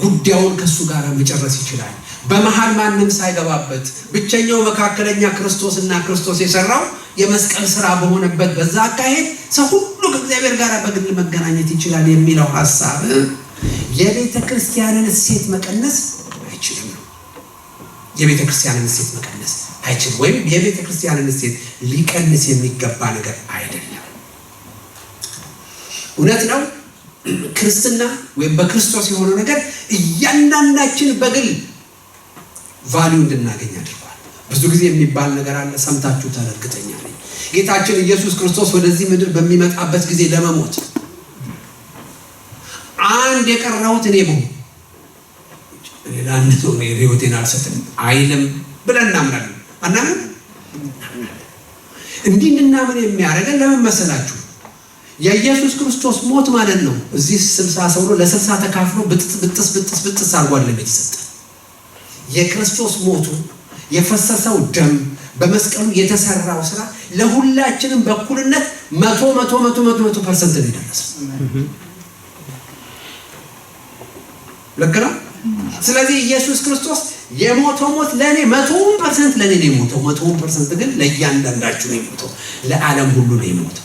ጉዳዩን ከሱ ጋር መጨረስ ይችላል። በመሃል ማንም ሳይገባበት ብቸኛው መካከለኛ ክርስቶስና ክርስቶስ የሰራው የመስቀል ስራ በሆነበት በዛ አካሄድ ሰው ሁሉ ከእግዚአብሔር ጋር በግል መገናኘት ይችላል የሚለው ሐሳብ የቤተ ክርስቲያንን እሴት መቀነስ አይችልም ነው። የቤተ ክርስቲያንን እሴት መቀነስ አይችልም፣ ወይም የቤተ ክርስቲያንን እሴት ሊቀንስ የሚገባ ነገር አይደለም። እውነት ነው። ክርስትና ወይም በክርስቶስ የሆነው ነገር እያንዳንዳችን በግል ቫልዩ እንድናገኝ አድርጓል። ብዙ ጊዜ የሚባል ነገር አለ፣ ሰምታችሁታል እርግጠኛ ነኝ። ጌታችን ኢየሱስ ክርስቶስ ወደዚህ ምድር በሚመጣበት ጊዜ ለመሞት አንድ የቀረሁት እኔ ብሆን ለአንድ ሰው ሕይወቴን አልሰጥም አይልም ብለን እናምናለን። አናምን? እንዲህ እንድናምን የሚያደርገን ለምን መሰላችሁ? የኢየሱስ ክርስቶስ ሞት ማለት ነው እዚህ 60 ሰው ነው ለ60 ተካፍሎ ብጥስ አርጓል የተሰጠ የክርስቶስ ሞቱ የፈሰሰው ደም በመስቀሉ የተሰራው ስራ ለሁላችንም በኩልነት 100% ነው የደረሰው። ልክ ነው። ስለዚህ ኢየሱስ ክርስቶስ የሞተው ሞት ለኔ 100% ለኔ ነው የሞተው። 100% ግን ለእያንዳንዳችሁ ነው የሞተው፣ ለዓለም ሁሉ ነው የሞተው።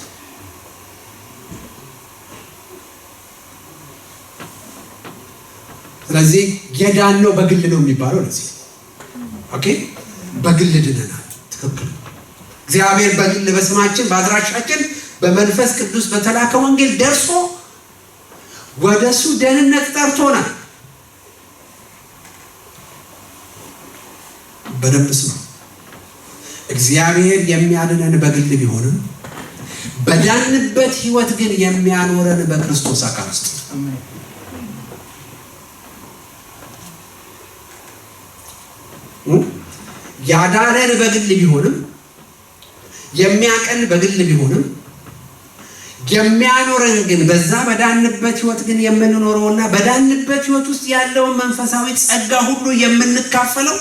ስለዚህ የዳነው በግል ነው የሚባለው ለዚህ ኦኬ። በግል ድነናል። ትክክል። እግዚአብሔር በግል በስማችን በአድራሻችን በመንፈስ ቅዱስ በተላከ ወንጌል ደርሶ ወደሱ ደህንነት ጠርቶናል። በደንብ ስሙ። እግዚአብሔር የሚያድነን በግል ቢሆንም በዳንበት ህይወት ግን የሚያኖረን በክርስቶስ አካል ውስጥ ነው። ያዳነን በግል ቢሆንም የሚያቀን በግል ቢሆንም የሚያኖረን ግን በዛ በዳንበት ህይወት ግን የምንኖረውና በዳንበት ህይወት ውስጥ ያለውን መንፈሳዊ ጸጋ ሁሉ የምንካፈለው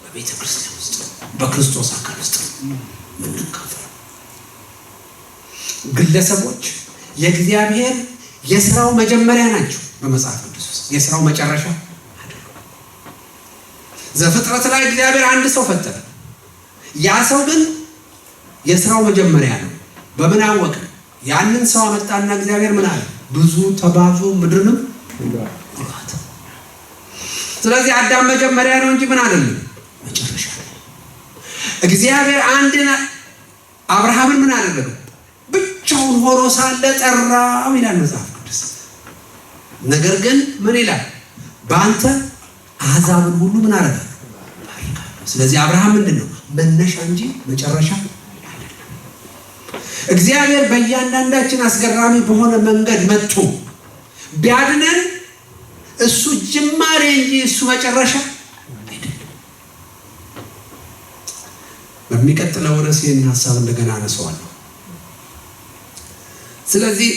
በቤተ ክርስቲያን ውስጥ በክርስቶስ አካል ውስጥ የምንካፈለው። ግለሰቦች የእግዚአብሔር የሥራው መጀመሪያ ናቸው። በመጽሐፍ ቅዱስ ውስጥ የሥራው መጨረሻ አይደለም። ዘፍጥረት ላይ እግዚአብሔር አንድ ሰው ፈጠረ። ያ ሰው ግን የሥራው መጀመሪያ ነው። በምን አወቀ? ያንን ሰው አመጣና እግዚአብሔር ምን አለ? ብዙ ተባዙ ምድርንም ሙሏት። ስለዚህ አዳም መጀመሪያ ነው እንጂ ምን አይደለም መጨረሻ ነው። እግዚአብሔር አንድን አብርሃምን ምን አደረገው? ብቻውን ሆኖ ሳለ ጠራው ይላል መጽሐፍ ቅዱስ። ነገር ግን ምን ይላል? በአንተ አሕዛብን ሁሉ ምን አደረገ? ስለዚህ አብርሃም ምንድነው? መነሻ እንጂ መጨረሻ አይደለም። እግዚአብሔር በእያንዳንዳችን አስገራሚ በሆነ መንገድ መጥቶ ቢያድነን እሱ ጅማሬ እንጂ እሱ መጨረሻ አይደለም። በሚቀጥለው ርዕስ ይህን ሀሳብ እንደገና አነሳዋለሁ። ስለዚህ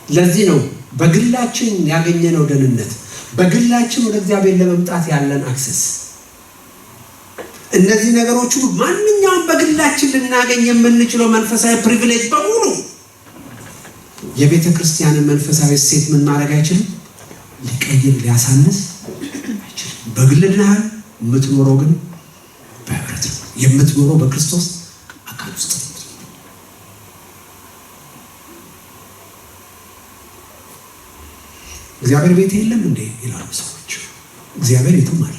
ለዚህ ነው በግላችን ያገኘነው ደህንነት፣ በግላችን ወደ እግዚአብሔር ለመምጣት ያለን አክሰስ፣ እነዚህ ነገሮች ሁሉ ማንኛውም በግላችን ልናገኝ የምንችለው መንፈሳዊ ፕሪቪሌጅ በሙሉ የቤተ ክርስቲያንን መንፈሳዊ እሴት ምን ማድረግ አይችልም? ሊቀይር ሊያሳንስ አይችልም። በግል ድነሃል፣ የምትኖረው ግን በህብረት ነው። የምትኖረው በክርስቶስ አካል ውስጥ ነው። እግዚአብሔር ቤት የለም እንዴ ይላሉ ሰዎች። እግዚአብሔር የትም አለ።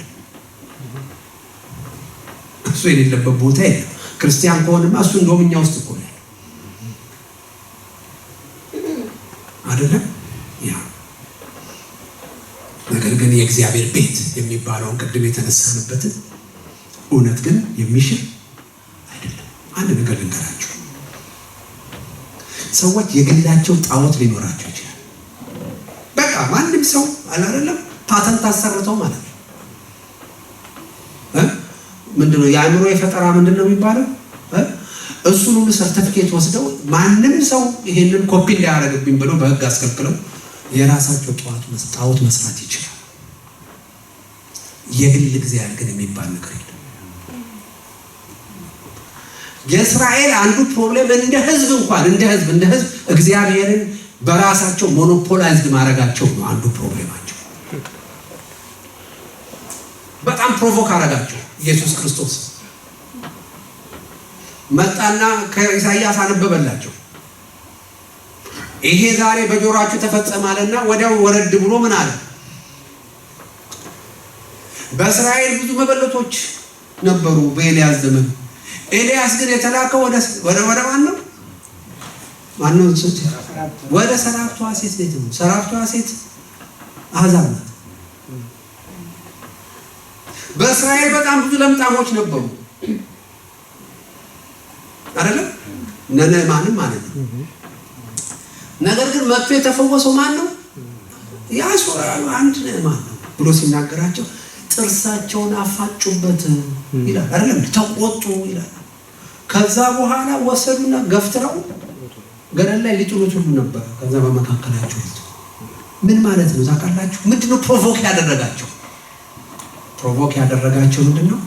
እሱ የሌለበት ቦታ የለም። ክርስቲያን ከሆነማ እሱ እንደውም እኛ ውስጥ እኮ ነው አይደለም? ያ ነገር ግን የእግዚአብሔር ቤት የሚባለውን ቅድም የተነሳንበትን እውነት ግን የሚሽር አይደለም። አንድ ነገር ልንገራችሁ። ሰዎች የግላቸው ጣዖት ሊኖራቸው ይችላል። በቃ ማንም ሰው አይደለም ፓተንት አሰርተው ማለት ነው። ምንድነው የአእምሮ የፈጠራ ምንድነው የሚባለው? እሱን ሁሉ ሰርቲፊኬት ወስደው ማንም ሰው ይሄንን ኮፒ እንዳያደርግብኝ ብለው በህግ አስከልክለው የራሳቸው ጣዖት መስራት ይችላል። የግል እግዚአብሔር ግን የሚባል ነገር የለም። የእስራኤል አንዱ ፕሮብሌም እንደ ህዝብ እግዚአብሔርን በራሳቸው ሞኖፖላይዝድ ማድረጋቸው ነው አንዱ ፕሮብሌማቸው። በጣም ፕሮቮክ አደረጋቸው። ኢየሱስ ክርስቶስ መጣና ከኢሳይያስ አነበበላቸው። ይሄ ዛሬ በጆሮአችሁ ተፈጸመ አለና ወዲያው ወረድ ብሎ ምን አለ? በእስራኤል ብዙ መበለቶች ነበሩ በኤልያስ ዘመን። ኤልያስ ግን የተላከው ወደ ማን ነው? ማነው? ወደ ሰራፕቷ ሴት ቤት ነው። ሰራፕቷ ሴት አሕዛብ ናት። በእስራኤል በጣም ብዙ ለምጣሞች ነበሩ አይደለም? ነነማንም ማለት ነው። ነገር ግን መጥቶ የተፈወሰው ማን ነው? ያ ሶርያዊ አንድ ነማን ነው ብሎ ሲናገራቸው ጥርሳቸውን አፋጩበት ይላል አይደለም? ተቆጡ ይላል። ከዛ በኋላ ወሰዱና ገፍትረው ገደል ላይ ሊጥሉት ሁሉ ነበር። ከዛ በመካከላቸው ምን ማለት ነው ታውቃላችሁ? ምንድነው ፕሮቮክ ያደረጋቸው? ምንድነው?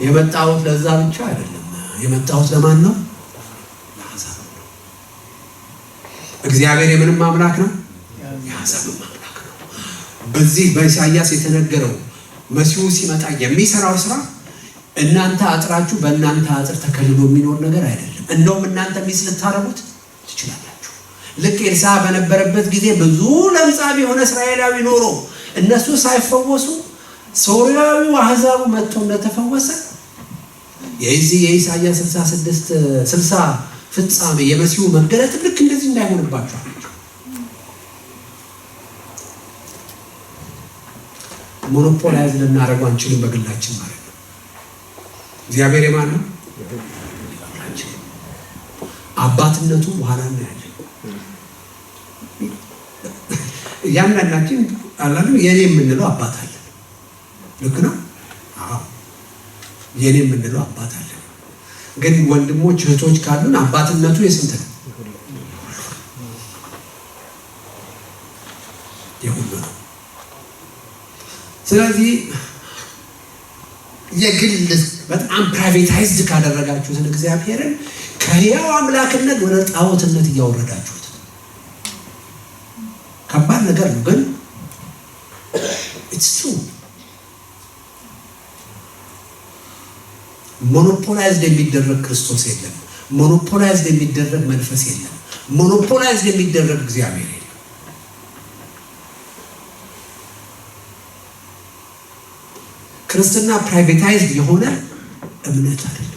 የመጣሁት ለዛ ብቻ አይደለም። የመጣሁት ለማን ነው? ለአሕዛብ ነው። እግዚአብሔር የምንም አምላክ ነው? የአሕዛብም አምላክ ነው። በዚህ በኢሳይያስ የተነገረው መሲሁ ሲመጣ የሚሰራው ስራ እናንተ አጥራችሁ በእናንተ አጥር ተከልሎ የሚኖር ነገር አይደለም። እንደውም እናንተ ሚስ ልታረጉት ትችላላችሁ። ልክ ኤልሳ በነበረበት ጊዜ ብዙ ለምጻም የሆነ እስራኤላዊ ኖሮ እነሱ ሳይፈወሱ ሶርያዊው አሕዛቡ መጥቶ እንደተፈወሰ የዚህ የኢሳይያስ 60 ፍጻሜ የመሲሁ መገለጥ ልክ እንደዚህ እንዳይሆንባችሁ አላቸው። ሞኖፖላይዝ ልናደርገው አንችልም በግላችን ማለት ነው። እግዚአብሔር የማን ነው? አባትነቱ በኋላ እናያለን። እያንዳንዳችን አላለም የኔ የምንለው አባት አለ። ልክ ነው? አዎ የኔ የምንለው አባት አለ። ግን ወንድሞች እህቶች ካሉን አባትነቱ የስንት ነው? የሁሉ ነው። ስለዚህ የግል በጣም ፕራይቬታይዝድ ካደረጋችሁት እግዚአብሔርን ከሕያው አምላክነት ወደ ጣዖትነት እያወረዳችሁት ከባድ ነገር ነው። ግን it's true ሞኖፖላይዝድ የሚደረግ ክርስቶስ የለም። ሞኖፖላይዝድ የሚደረግ መንፈስ የለም። ሞኖፖላይዝድ የሚደረግ እግዚአብሔር የለም። ክርስትና ፕራይቬታይዝድ የሆነ እምነት አይደለም።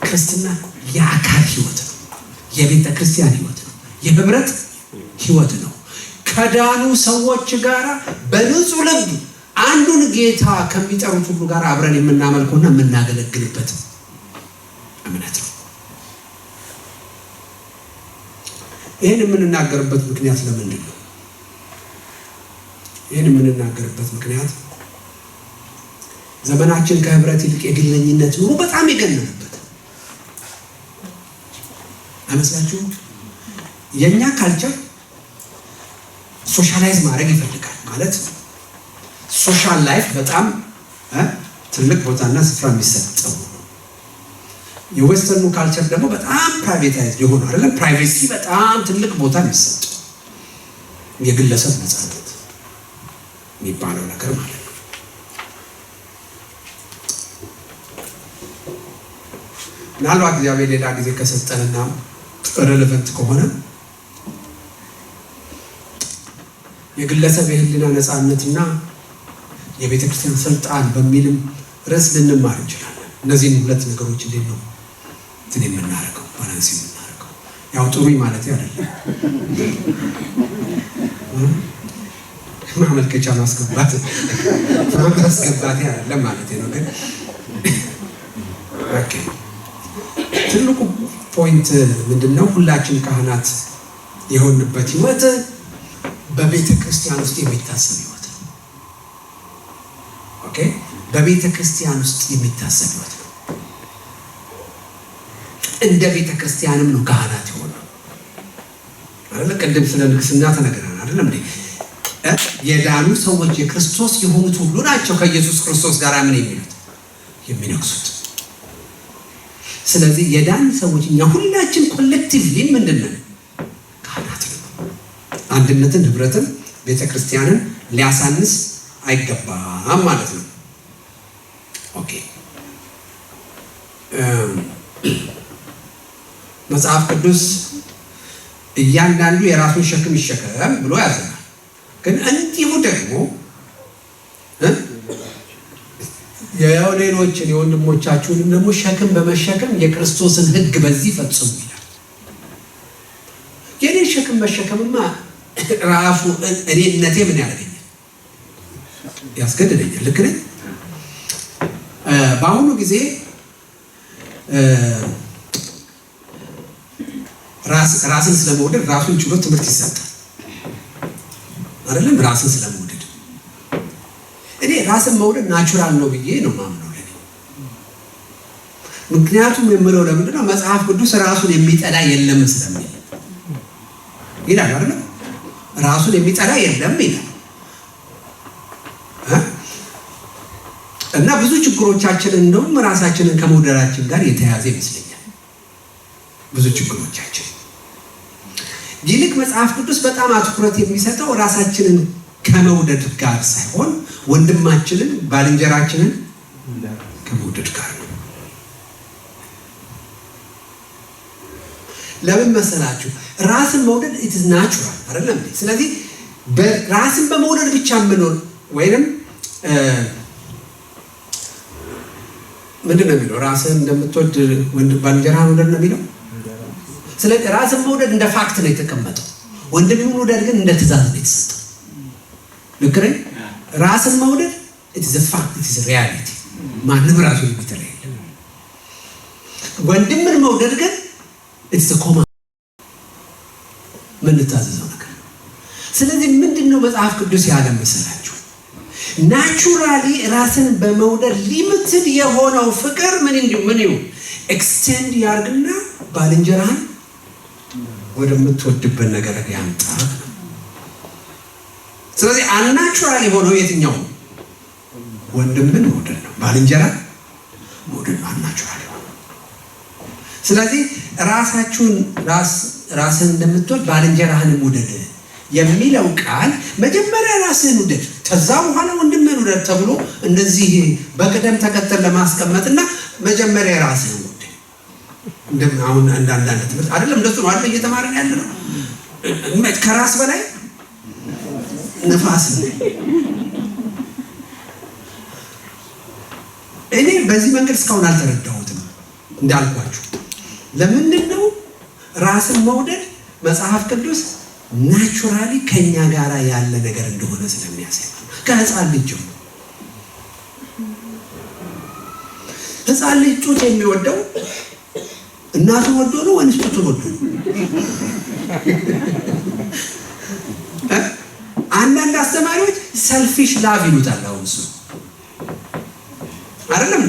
ክርስትና የአካል ህይወት ነው። የቤተ ክርስቲያን ህይወት ነው። የህብረት ህይወት ነው። ከዳኑ ሰዎች ጋር በንጹህ ልብ አንዱን ጌታ ከሚጠሩት ሁሉ ጋር አብረን የምናመልከውና የምናገለግልበት እምነት ነው። ይህን የምንናገርበት ምክንያት ለምንድን ነው? ይህን የምንናገርበት ምክንያት ዘመናችን ከህብረት ይልቅ የግለኝነት ኑሮ በጣም የገነነበት አይመስላችሁም? የኛ ካልቸር ሶሻላይዝ ማድረግ ይፈልጋል። ማለት ሶሻል ላይፍ በጣም ትልቅ ቦታና ስፍራ የሚሰጠው። የዌስተርኑ ካልቸር ደግሞ በጣም ፕራይቬታይዝድ የሆነ አይደለም። ፕራይቬሲ በጣም ትልቅ ቦታ የሚሰጠው የግለሰብ ነፃነት የሚባለው ነገር ማለት ነው። ምናልባት እግዚአብሔር ሌላ ጊዜ ከሰጠንና ሬሌቨንት ከሆነ የግለሰብ የህሊና ነፃነትና የቤተ ክርስቲያን ስልጣን በሚልም ርዕስ ልንማር እንችላለን። እነዚህን ሁለት ነገሮች እንዴት ነው እንትን የምናደርገው ባላንስ የምናደርገው? ያው ጥሩኝ ማለት አይደለም፣ ማመልከቻ ማስገባት አይደለም ማለት ነው። ግን ኦኬ ትልቁ ፖይንት ምንድነው? ሁላችን ካህናት የሆንበት ህይወት በቤተ ክርስቲያን ውስጥ የሚታሰብ ህይወት ነው። ኦኬ በቤተ ክርስቲያን ውስጥ የሚታሰብ ህይወት ነው። እንደ ቤተ ክርስቲያንም ነው ካህናት የሆነው አይደል? ቅድም ስለ ንግስና ተነግረናል አይደል እንዴ? የዳኑ ሰዎች የክርስቶስ የሆኑት ሁሉ ናቸው ከኢየሱስ ክርስቶስ ጋር ምን የሚሉት የሚነግሱት። ስለዚህ የዳን ሰዎች እኛ ሁላችን ኮሌክቲቭሊ ምንድነው? ካህናት ነው። አንድነትን፣ ህብረትን፣ ቤተክርስቲያንን ሊያሳንስ አይገባም ማለት ነው። ኦኬ መጽሐፍ ቅዱስ እያንዳንዱ የራሱን ሸክም ይሸከም ብሎ ያዘናል። ግን እንዲሁ ደግሞ ያው ሌሎችን የወንድሞቻችሁንም ደግሞ ሸክም በመሸከም የክርስቶስን ህግ በዚህ ፈጽሙ ይላል። የኔ ሸክም መሸከምማ ራሱ እኔነቴ ምን ያደርገኛል? ያስገድደኛል። ልክ ነኝ። በአሁኑ ጊዜ ራስን ስለመውደድ ራሱን ችሎ ትምህርት ይሰጣል አይደለም? ራስን ስለመውደድ እኔ ራስን መውደድ ናቹራል ነው ብዬ ነው ማምነው ለኔ። ምክንያቱም የምለው ለምንድን ነው? መጽሐፍ ቅዱስ ራሱን የሚጠላ የለም ስለሚል ይላል አይደል? ራሱን የሚጠላ የለም ይላል። እና ብዙ ችግሮቻችን እንደውም ራሳችንን ከመውደዳችን ጋር የተያያዘ ይመስለኛል። ብዙ ችግሮቻችን ይልቅ መጽሐፍ ቅዱስ በጣም አትኩረት የሚሰጠው ራሳችንን ከመውደድ ጋር ሳይሆን ወንድማችንን ባልንጀራችንን ከመውደድ ጋር ነው። ለምን መሰላችሁ? ራስን መውደድ it is natural አይደለም። ስለዚህ ራስን በመውደድ ብቻ ምንኖር ወይንም ምንድነው የሚለው? ራስን እንደምትወድ ወንድም ባልንጀራህን ውደድ ነው የሚለው። ስለዚህ ራስን መውደድ እንደ ፋክት ነው የተቀመጠው። ወንድምህን ውደድ ግን እንደ ትእዛዝ ነው የተሰጠው። ልክ ነኝ? ራስን መውደድ it is a fact, it is a reality። ማንም ራሱን የሚጠላ የለም። ወንድምን መውደድ ግን it is a command፣ ምን ልታዘዘው ነገር። ስለዚህ ምንድነው መጽሐፍ ቅዱስ ያለ መሰላችሁ? ናቹራሊ ራስን በመውደድ ሊሚትድ የሆነው ፍቅር ምን ይሁን ኤክስቴንድ ያርግና ባልንጀራህን ወደምትወድበት ነገር ያምጣ። ስለዚህ አንናቹራል የሆነው የትኛው? ወንድምን መውደድ ነው። ባልንጀራ መውደድ ናቹራል ነው። ስለዚህ ራስን እንደምትወድ ባልንጀራህን ውደድ የሚለው ቃል መጀመሪያ ራስህን ውደድ ከዛ በኋላ ወንድምህን ውደድ ተብሎ እንደዚህ በቅደም ተከተል ለማስቀመጥና መጀመሪያ ራስህን ውደድ እንደምን አሁን አንዳንድ ትምህርት አይደለም እንደሱ ነው አይደል እየተማረን ያለ ነው። ከራስ በላይ ነፋስ ነው። እኔ በዚህ መንገድ እስካሁን አልተረዳሁትም እንዳልኳችሁ። ለምንድን ነው ራስን መውደድ መጽሐፍ ቅዱስ ናቹራሊ ከኛ ጋር ያለ ነገር እንደሆነ ስለሚያሳይ ከህፃን ልጅ ጀምሮ ህፃን ልጅ ጡት የሚወደው እናቱን ወዶ ነው ወይስ ጡቱን ወዶ ነው? አንዳንድ አስተማሪዎች ሰልፊሽ ላቭ ይሉታል። አሁን እሱ አይደለም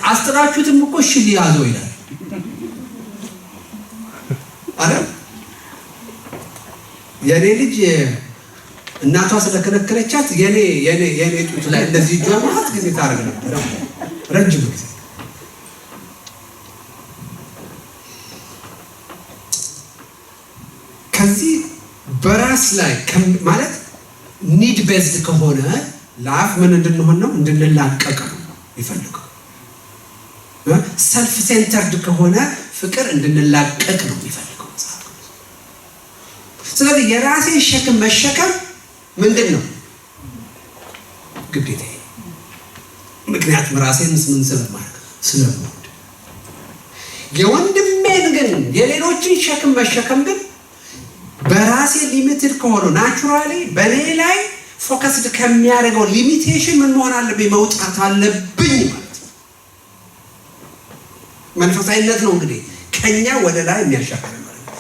አስተራችሁትም እኮ እሺ ሊያዘው ይላል አይደል? የኔ ልጅ እናቷ ስለከለከለቻት የኔ ጡት ላይ እንደዚህ ጆር ማለት ጊዜ ታረግ ነበር ረጅም ጊዜ። ከዚህ በራስ ላይ ማለት ኒድ ቤዝድ ከሆነ ላፍ ምን እንድንሆን ነው? እንድንላቀቅ ነው ይፈልገው። ሰልፍ ሴንተርድ ከሆነ ፍቅር እንድንላቀቅ ነው ይፈልገው። ስለዚህ የራሴን ሸክም መሸከም ምንድን ነው? ግዴታ። ምክንያቱም ራሴን ምን ስለምወድ። የወንድሜን ግን የሌሎችን ሸክም መሸከም ግን በራሴ ሊሚትድ ከሆነ ናቹራሊ በኔ ላይ ፎከስድ ከሚያደርገው ሊሚቴሽን ምን መሆን አለብኝ? መውጣት አለብኝ ማለት ነው። መንፈሳዊነት ነው እንግዲህ ከኛ ወደ ላይ የሚያሻግረን ማለት ነው።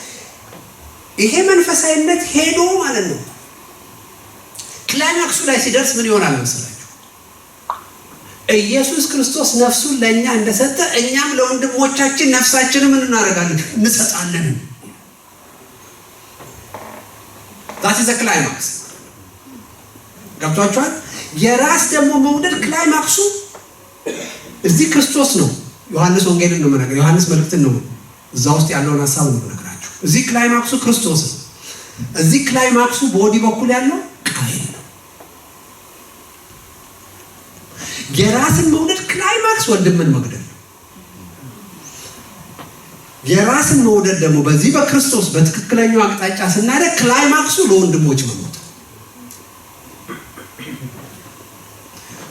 ይሄ መንፈሳዊነት ሄዶ ማለት ነው ክላይማክሱ ላይ ሲደርስ ምን ይሆናል መሰላችሁ? ኢየሱስ ክርስቶስ ነፍሱን ለኛ እንደሰጠ እኛም ለወንድሞቻችን ነፍሳችንን ምን እናደርጋለን? እንሰጣለን። that is a climax። ገብቷችኋል? የራስ ደግሞ መውደድ ክላይማክሱ እዚህ ክርስቶስ ነው። ዮሐንስ ወንጌልን ነው የምነግርህ፣ ዮሐንስ መልእክትን ነው እዛ ውስጥ ያለውን ሐሳብ ነው የምነግራችሁ። እዚህ ክላይማክሱ ክርስቶስ ነው። እዚህ ክላይማክሱ በወዲ በኩል ያለው ቃየል ነው። የራስን መውደድ ክላይማክስ ወንድምን መግደል ነው። የራስን መውደድ ደግሞ በዚህ በክርስቶስ በትክክለኛው አቅጣጫ ስናደርግ ክላይማክሱ ለወንድሞች መሞት።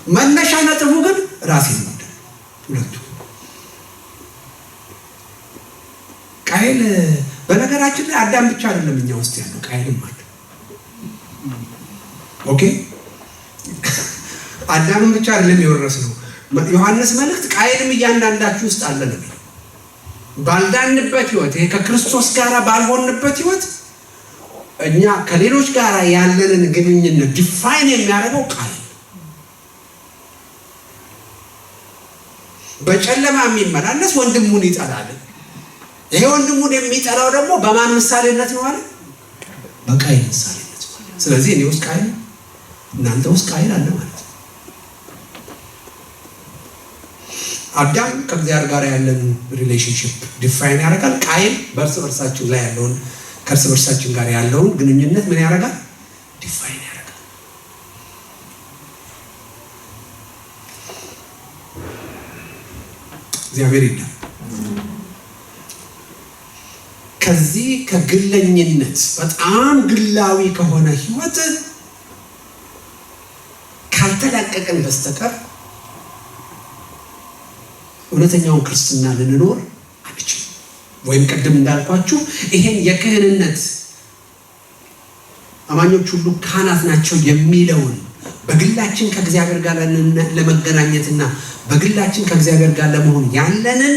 መነሻ ነጥቡ ግን ራስን መውደድ ሁለቱ። ቃየል በነገራችን ላይ አዳም ብቻ አይደለም እኛ ውስጥ ያለው ቃየልም አለ። ኦኬ አዳምን ብቻ አይደለም የወረስነው። ዮሐንስ መልእክት ቃየልም እያንዳንዳችሁ ውስጥ አለ ነው። ባልዳንበት ህይወት፣ ይሄ ከክርስቶስ ጋር ባልሆንበት ህይወት እኛ ከሌሎች ጋር ያለንን ግንኙነት ዲፋይን የሚያደርገው ቃል በጨለማ የሚመላለስ ወንድሙን ይጠላል። ይሄ ወንድሙን የሚጠላው ደግሞ በማን ምሳሌነት ነው አለ? በቃየል ምሳሌነት። ስለዚህ እኔ ውስጥ ቃየል እናንተ ውስጥ ቃየል አለ ማለት ነው። አዳም ከእግዚአብሔር ጋር ያለን ሪሌሽንሺፕ ዲፋይን ያደርጋል። ቃየል በእርስ በርሳችን ላይ ያለውን ከእርስ በርሳችን ጋር ያለውን ግንኙነት ምን ያደርጋል? ዲፋይን ያደርጋል። እግዚአብሔር ይላል ከዚህ ከግለኝነት በጣም ግላዊ ከሆነ ህይወት ካልተላቀቅን በስተቀር እውነተኛውን ክርስትና ልንኖር አንችልም። ወይም ቅድም እንዳልኳችሁ ይሄን የክህንነት አማኞች ሁሉ ካህናት ናቸው የሚለውን በግላችን ከእግዚአብሔር ጋር ለመገናኘትና በግላችን ከእግዚአብሔር ጋር ለመሆን ያለንን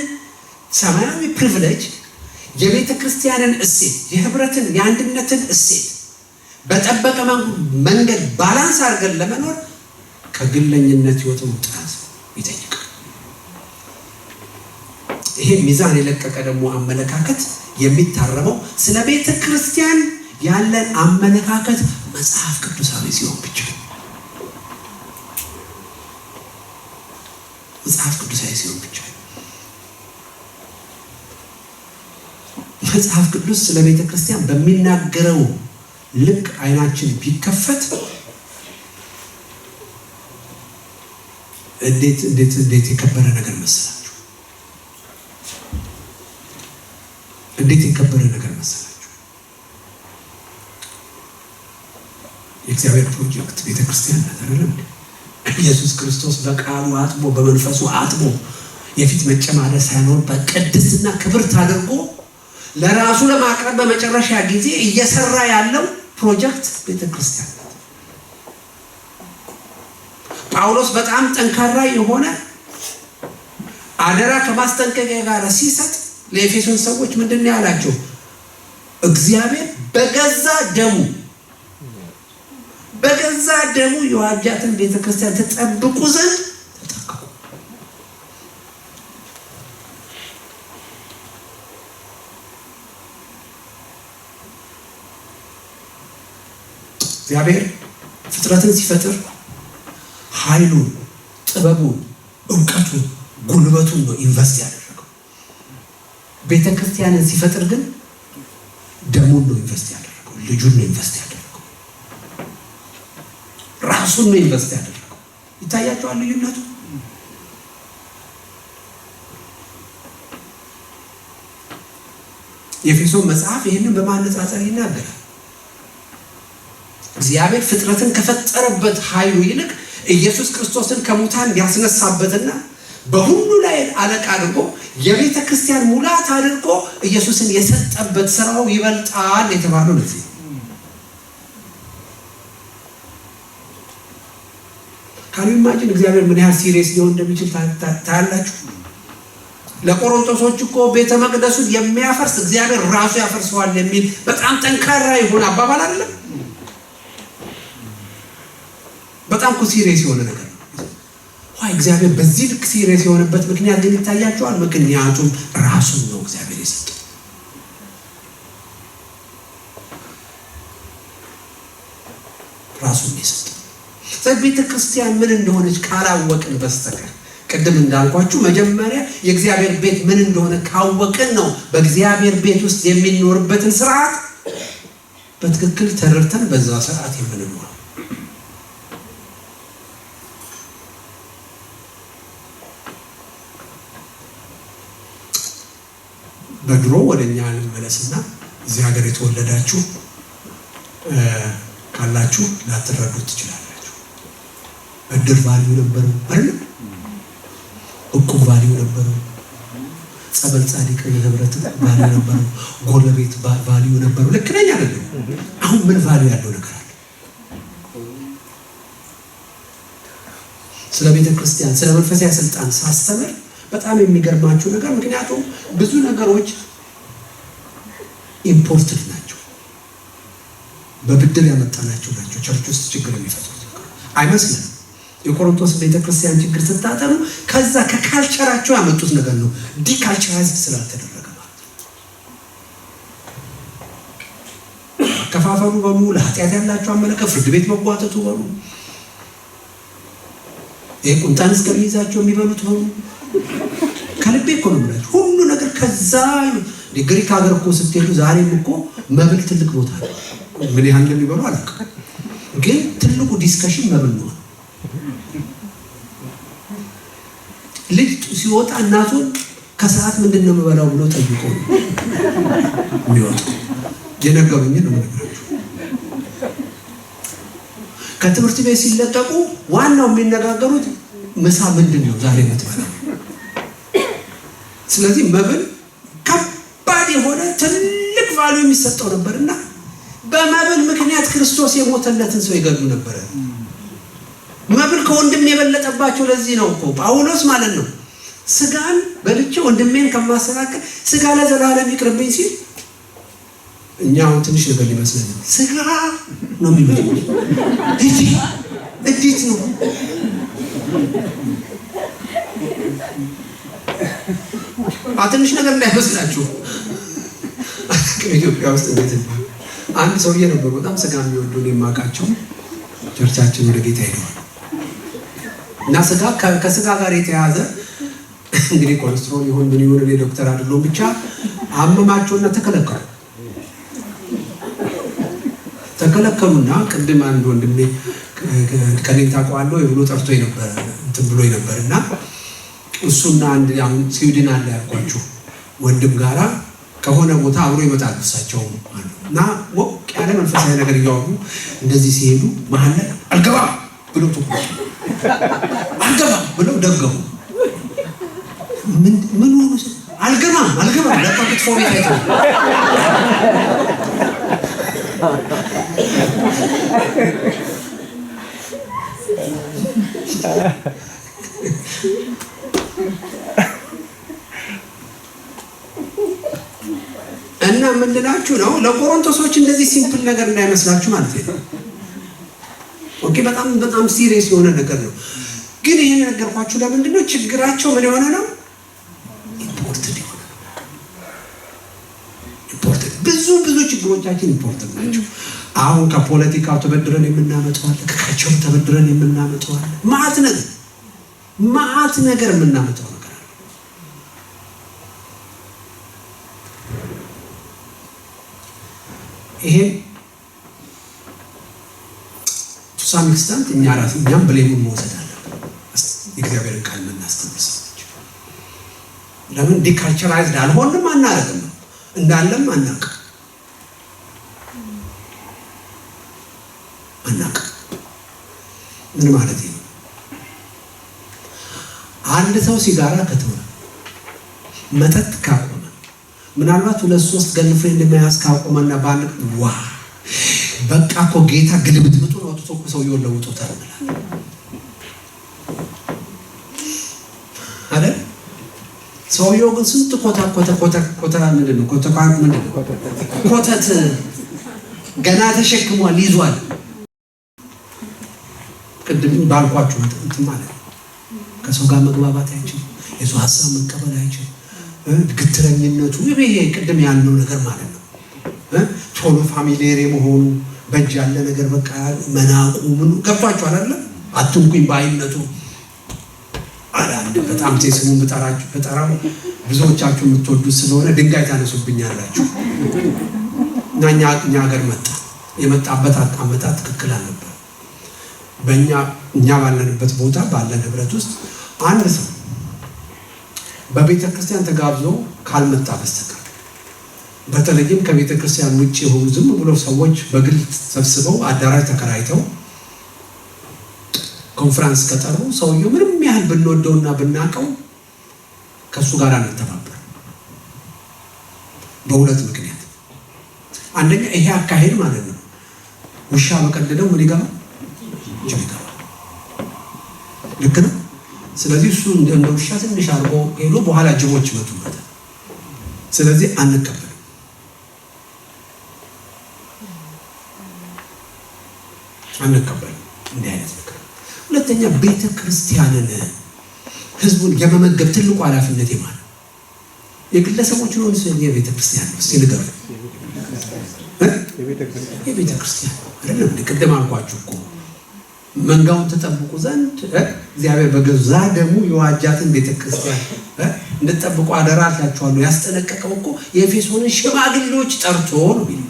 ሰማያዊ ፕሪቪሌጅ የቤተ ክርስቲያንን እሴት፣ የህብረትን፣ የአንድነትን እሴት በጠበቀ መንገድ ባላንስ አድርገን ለመኖር ከግለኝነት ህይወት መውጣት ይጠይቃል። ይሄ ሚዛን የለቀቀ ደግሞ አመለካከት የሚታረመው ስለ ቤተ ክርስቲያን ያለን አመለካከት መጽሐፍ ቅዱሳዊ ሲሆን ብቻ። መጽሐፍ ቅዱሳዊ ሲሆን ብቻ። መጽሐፍ ቅዱስ ስለ ቤተ ክርስቲያን በሚናገረው ልክ አይናችን ቢከፈት እንዴት የከበረ ነገር መሰላችሁ! እንዴት የከበረ ነገር መሰላችሁ! የእግዚአብሔር ፕሮጀክት ቤተ ክርስቲያን አይደለም። ኢየሱስ ክርስቶስ በቃሉ አጥቦ በመንፈሱ አጥቦ የፊት መጨማደድ ሳይኖር በቅድስና ክብርት አድርጎ ለራሱ ለማቅረብ በመጨረሻ ጊዜ እየሰራ ያለው ፕሮጀክት ቤተ ክርስቲያን። ጳውሎስ በጣም ጠንካራ የሆነ አደራ ከማስጠንቀቂያ ጋር ሲሰጥ ለኤፌሶን ሰዎች ምንድን ነው ያላቸው? እግዚአብሔር በገዛ ደሙ የዋጃትን ቤተክርስቲያን ተጠብቁ ዘንድ ተጠንቀቁ። እግዚአብሔር ፍጥረትን ሲፈጥር ኃይሉን፣ ጥበቡን፣ እውቀቱን፣ ጉልበቱን ነው ኢንቨስት ያደረገው። ቤተክርስቲያንን ሲፈጥር ግን ደሙን ነው ኢንቨስት ያደረገው፣ ልጁን ነው ኢንቨስት ያደረገው፣ ራሱን ነው ኢንቨስት ያደረገው። ይታያቸዋል ልዩነቱ። የኤፌሶን መጽሐፍ ይህንን በማነጻጸር ይናገራል። እግዚአብሔር ፍጥረትን ከፈጠረበት ኃይሉ ይልቅ ኢየሱስ ክርስቶስን ከሙታን ያስነሳበትና በሁሉ ላይ አለቃ አድርጎ የቤተ ክርስቲያን ሙላት አድርጎ ኢየሱስን የሰጠበት ስራው ይበልጣል የተባለው ለዚህ። ካሉ ኢማጂን እግዚአብሔር ምን ያህል ሲሪየስ ሊሆን እንደሚችል ታያላችሁ። ለቆሮንቶሶች እኮ ቤተ መቅደሱን የሚያፈርስ እግዚአብሔር ራሱ ያፈርሰዋል የሚል በጣም ጠንካራ የሆነ አባባል አይደለም። በጣም እኮ ሲሪየስ የሆነ ነገር ነው። ዋይ እግዚአብሔር በዚህ ልክ ሲሪየስ የሆነበት ምክንያት ግን ይታያቸዋል። ምክንያቱም ራሱን ነው እግዚአብሔር የሰጠው። ራሱን የሰጠው። ቤተ ክርስቲያን ምን እንደሆነች ካላወቅን በስተቀር ቅድም እንዳልኳችሁ መጀመሪያ የእግዚአብሔር ቤት ምን እንደሆነ ካወቅን ነው በእግዚአብሔር ቤት ውስጥ የሚኖርበትን ስርዓት በትክክል ተረድተን በዛ ስርዓት የምንኖረው። በድሮ ወደኛ እንመለስና እዚህ ሀገር የተወለዳችሁ ካላችሁ ላትረዱት ትችላላችሁ። እድር ቫልዩ ነበረው አይደል? እቁብ ቫልዩ ነበረው። ጸበል ጻድቅ የህብረት ቫልዩ ነበረው። ጎረቤት ቫልዩ ነበረው። ልክ ነኝ አይደለም? አሁን ምን ቫልዩ ያለው ነገር አለ? ስለ ቤተ ክርስቲያን ስለ መንፈሳዊ ስልጣን ሳስተምር በጣም የሚገርማችሁ ነገር ምክንያቱም ብዙ ነገሮች ኢምፖርትድ ናቸው፣ በብድር ያመጣናቸው ናቸው። ቸርች ውስጥ ችግር የሚፈጥሩት አይመስልም። የቆሮንቶስ ቤተክርስቲያን ችግር ስታጠኑ ከዛ ከካልቸራቸው ያመጡት ነገር ነው። ዲካልቸራይዝ ስላልተደረገ ማለት ነው። ከፋፈሩ በሙ ለኃጢአት ያላቸው አመለካከት ፍርድ ቤት መጓተቱ በሙ ቁንጣን እስከሚይዛቸው የሚበሉት በሙ ከልቤ እኮ ነው የምላችሁ። ሁሉ ነገር ከዛ ግሪክ ሀገር እኮ ስትሄዱ ዛሬም እኮ መብል ትልቅ ቦታ ነው። ምን ያህል እንደሚበሉ አላውቅም፣ ግን ትልቁ ዲስከሽን መብል ነው። ልጅ ሲወጣ እናቱን ከሰዓት ምንድን ነው የምበላው ብሎ ጠይቆ ነው የሚወጣው። የነገሩኝ ነው የምነግራችሁ። ከትምህርት ቤት ሲለቀቁ ዋናው የሚነጋገሩት ምሳ ምንድን ነው ዛሬ የምትበላው። ስለዚህ መብል ከባድ የሆነ ትልቅ ቫልዩ የሚሰጠው ነበርና በመብል ምክንያት ክርስቶስ የሞተለትን ሰው ይገድሉ ነበር። መብል ከወንድም የበለጠባቸው ለዚህ ነው እኮ ጳውሎስ ማለት ነው ስጋን በልቼ ወንድሜን ከማሰናከል ስጋ ለዘላለም ይቅርብኝ ሲል እኛው ትንሽ ነገር ሊመስለን ስጋ ነው የሚበለው። እንዴት ነው ትንሽ ነገር እንዳይመስላችሁ። ኢትዮጵያ ውስጥ እንዴት ነው አንድ ሰውዬ ነበሩ በጣም ስጋ የሚወዱ የማውቃቸው ቸርቻችን ወደ ጌታ ሄደዋል እና ስጋ ከስጋ ጋር የተያዘ እንግዲህ ኮሌስትሮል ይሁን ምን ይሁን እኔ ዶክተር አይደለሁም ብቻ አመማቸውና ተከለከሉና ቅድም አንድ ወንድሜ ከኔን ታውቀዋለሁ ብሎ ጠርቶኝ ነበር እንትን ብሎኝ ነበርና እሱና አንድ አሁን ስዊድን አለ ያልኳችሁ ወንድም ጋራ ከሆነ ቦታ አብሮ ይመጣሉ እሳቸው እና ሞቅ ያለ መንፈሳዊ ነገር እያወሩ እንደዚህ ሲሄዱ መሀል ላይ አልገባም ብሎ ተቆጡ። አልገባም ብለው ደገሙ። ምን ሆነ? አልገባም ለቀቁት ፎርም አይተው እና ምን ልላችሁ ነው ለቆሮንቶሶች እንደዚህ ሲምፕል ነገር እንዳይመስላችሁ ማለት ነው። ኦኬ በጣም ሲሪየስ የሆነ ነገር ነው። ግን ይሄን ነገርኳችሁ ለምንድን ነው? ችግራቸው ምን የሆነ ነው? ኢምፖርትድ ብዙ ችግሮቻችን ኢምፖርትድ ናቸው። አሁን ከፖለቲካው ተበድረን የምናመጣው አለ፣ ከካልቸሩ ተበድረን የምናመጣው አለ። ማአት ነገር የምናመጣው ነገር አለ። ይሄ ቱሳም ኤክስታንት እኛም ብሌሙን መውሰድ አለብን። የእግዚአብሔርን ቃል የምናስተምር ሰዎች ለምን ዲካልቸራይዝድ አልሆንም አናረግም ነው እንዳለም አናውቅም። ምን ማለት ነው? አንድ ሰው ሲጋራ ከተወ፣ መጠጥ ካቆመ፣ ምናልባት 2-3 ገርልፍሬንድ መያዝ ካቆመና ባንክ በቃ እኮ ጌታ ግልብጥብጡን አውጥቶ እኮ ሰውየውን ለውጦታል አይደል? ሰውየው ግን ስንት ኮታ ምንድን ነው ኮተት ገና ተሸክሟል ይዟል። ቅድም ባልኳችሁ እንትን ማለት ነው። ከሰው ጋር መግባባት አይችልም። የሰው ሀሳብ መቀበል አይችልም። ግትረኝነቱ ይሄ ቅድም ያልነው ነገር ማለት ነው። ቶሎ ፋሚሊየር መሆኑ በእጅ ያለ ነገር በቃ መናቁ ምን ገባችኋል አይደል? አትንኩኝ ባይነቱ አንድ በጣም ስሙን በጠራው ብዙዎቻችሁ የምትወዱት ስለሆነ ድንጋይ ታነሱብኛላችሁ። እና እኛ ሀገር የመጣበት አመጣጥ ትክክል አልነበረ። እኛ ባለንበት ቦታ ባለን ህብረት ውስጥ አንድ ሰው በቤተ ክርስቲያን ተጋብዞ ካልመጣ በስተቀር በተለይም ከቤተ ክርስቲያን ውጭ የሆኑ ዝም ብሎ ሰዎች በግል ሰብስበው አዳራሽ ተከራይተው ኮንፈረንስ ከጠሩ ሰውየው ምንም ያህል ብንወደውና ብናቀው ከሱ ጋር አንተባበር። በሁለት ምክንያት፣ አንደኛ ይሄ አካሄድ ማለት ነው ውሻ በቀደደው ምን ይገባ ይገባ ልክ ነው። ስለዚህ እሱ እንደ ውሻ ትንሽ አርጎ ሄዶ በኋላ ጅቦች መጡበት። ስለዚህ አንቀበልም። እንዲህ አይነት ነገር። ሁለተኛ ቤተ ክርስቲያንን ህዝቡን የመመገብ ትልቁ ኃላፊነት የማን ነው? የግለሰቦች ነው ወይስ የቤተ ክርስቲያን ነው? እስቲ ንገሩ። የቤተ ክርስቲያን አይደለም። ቅድም አልኳችሁ እኮ መንጋውን ተጠብቁ ዘንድ እግዚአብሔር በገዛ ደሙ የዋጃትን ቤተ ክርስቲያን እንድትጠብቁ አደራ አላችኋለሁ። ያስጠነቀቀው እኮ የኤፌሶንን ሽማግሌዎች ጠርቶ ነው የሚለው።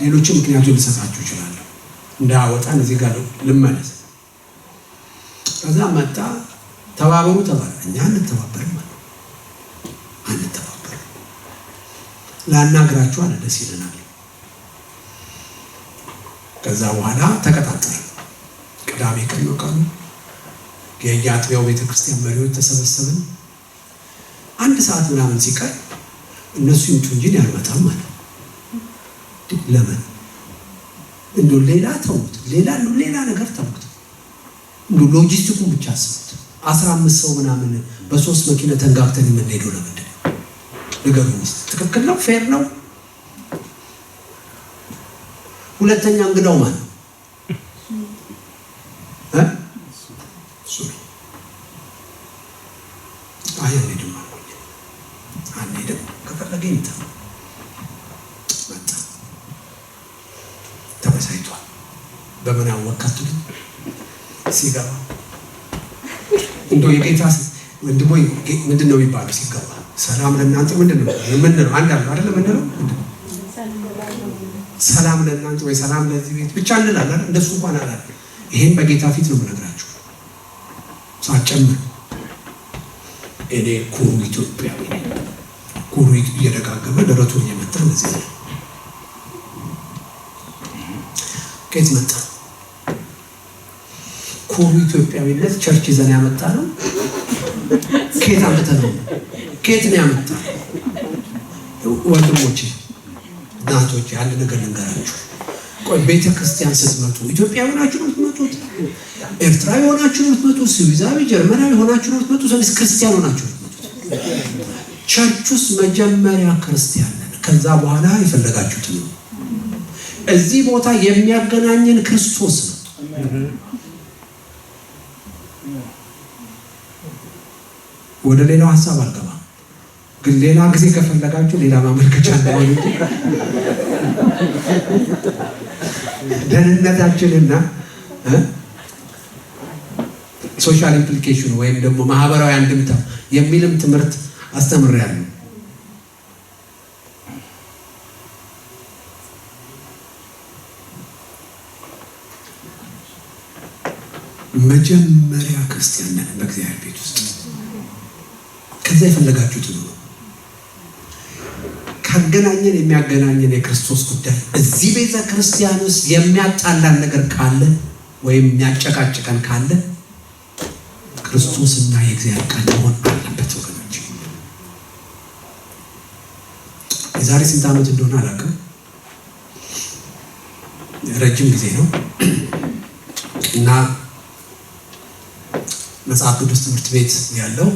ሌሎችም ምክንያቱም ልሰጣችሁ እችላለሁ እንዳያወጣን እዚህ ጋር ልመለስ። ከዛ መጣ ተባበሩ ተባለ። እኛ አንተባበርም ማለት አንተባበርም። ላናግራችሁ አለ ደስ ይለናል። ከዛ በኋላ ተቀጣጠረ። ቅዳሜ ቀን ነው ቀኑ። የየአጥቢያው ቤተክርስቲያን መሪዎች ተሰበሰብን። 1 ሰዓት ምናምን ሲቀር እነሱ ይምጡ እንጂ ያልመጣም ማለት ለምን እንዶ ሌላ ተውት፣ ሌላ ነገር ተውት። እንዶ ሎጂስቲኩን ብቻ አስቡት። 15 ሰው ምናምን በ3 መኪና ተንጋግተን የምንሄደው ለምንድን ነው? ንገሩኝ። ትክክል ነው? ፌር ነው? ሁለተኛ እንግዳው ማለት ነው በምን አወቃት ሲገባ እንደው የጌታ ወንድሞ ምንድነው የሚባለው ሲገባ ሰላም ለእናንተ ምንድነው አንድ አለ አይደል ምንድነው ሰላም ለእናንተ ወይ ሰላም ለዚህ ቤት ብቻ እንላለን እንደሱ እንኳን አላለ ይሄን በጌታ ፊት ነው የምነግራችሁ ሳጨምር እኔ ኩሩ ኢትዮጵያዊ ነኝ ኩሩ እየደጋገመ ደረቱን እየመታ እንደዚህ ነው ከየት መጣ ኩሩ ኢትዮጵያዊነት ቸርች ይዘን ያመጣ ነው ከየት አመጣ ነው ከየት ነው ያመጣ ወንድሞቼ እናቶቼ አንድ ነገር ልንገራችሁ ቆይ ቤተ ክርስቲያን ስትመጡ ኢትዮጵያዊ ሆናችሁ ነው የምትመጡት ኤርትራዊ ሆናችሁ ነው የምትመጡት ስዊዛዊ ጀርመናዊ ሆናችሁ ነው የምትመጡት ወይስ ክርስቲያን ሆናችሁ ነው የምትመጡት ቸርቹስ መጀመሪያ ክርስቲያን ነን ከዛ በኋላ የፈለጋችሁት ነው እዚህ ቦታ የሚያገናኘን ክርስቶስ ነው ወደ ሌላው ሐሳብ አልገባም ግን ሌላ ጊዜ ከፈለጋችሁ ሌላ ማመልከቻ እንደሆነ እንጂ ደህንነታችንና ሶሻል ኢምፕሊኬሽን ወይም ደግሞ ማህበራዊ አንድምታ የሚልም ትምህርት አስተምሬያለሁ መጀመሪያ ክርስቲያን ነን በእግዚአብሔር ቤት ውስጥ ከዛ የፈለጋችሁት ነው ካገናኘን የሚያገናኘን የክርስቶስ ጉዳይ እዚህ ቤተ ክርስቲያን ውስጥ የሚያጣላን ነገር ካለ ወይም የሚያጨቃጭቀን ካለ ክርስቶስና የእግዚአብሔር ቃል መሆን አለበት ወገኖች የዛሬ ስንት ዓመት እንደሆነ አላውቅም ረጅም ጊዜ ነው እና መጽሐፍ ቅዱስ ትምህርት ቤት ያለው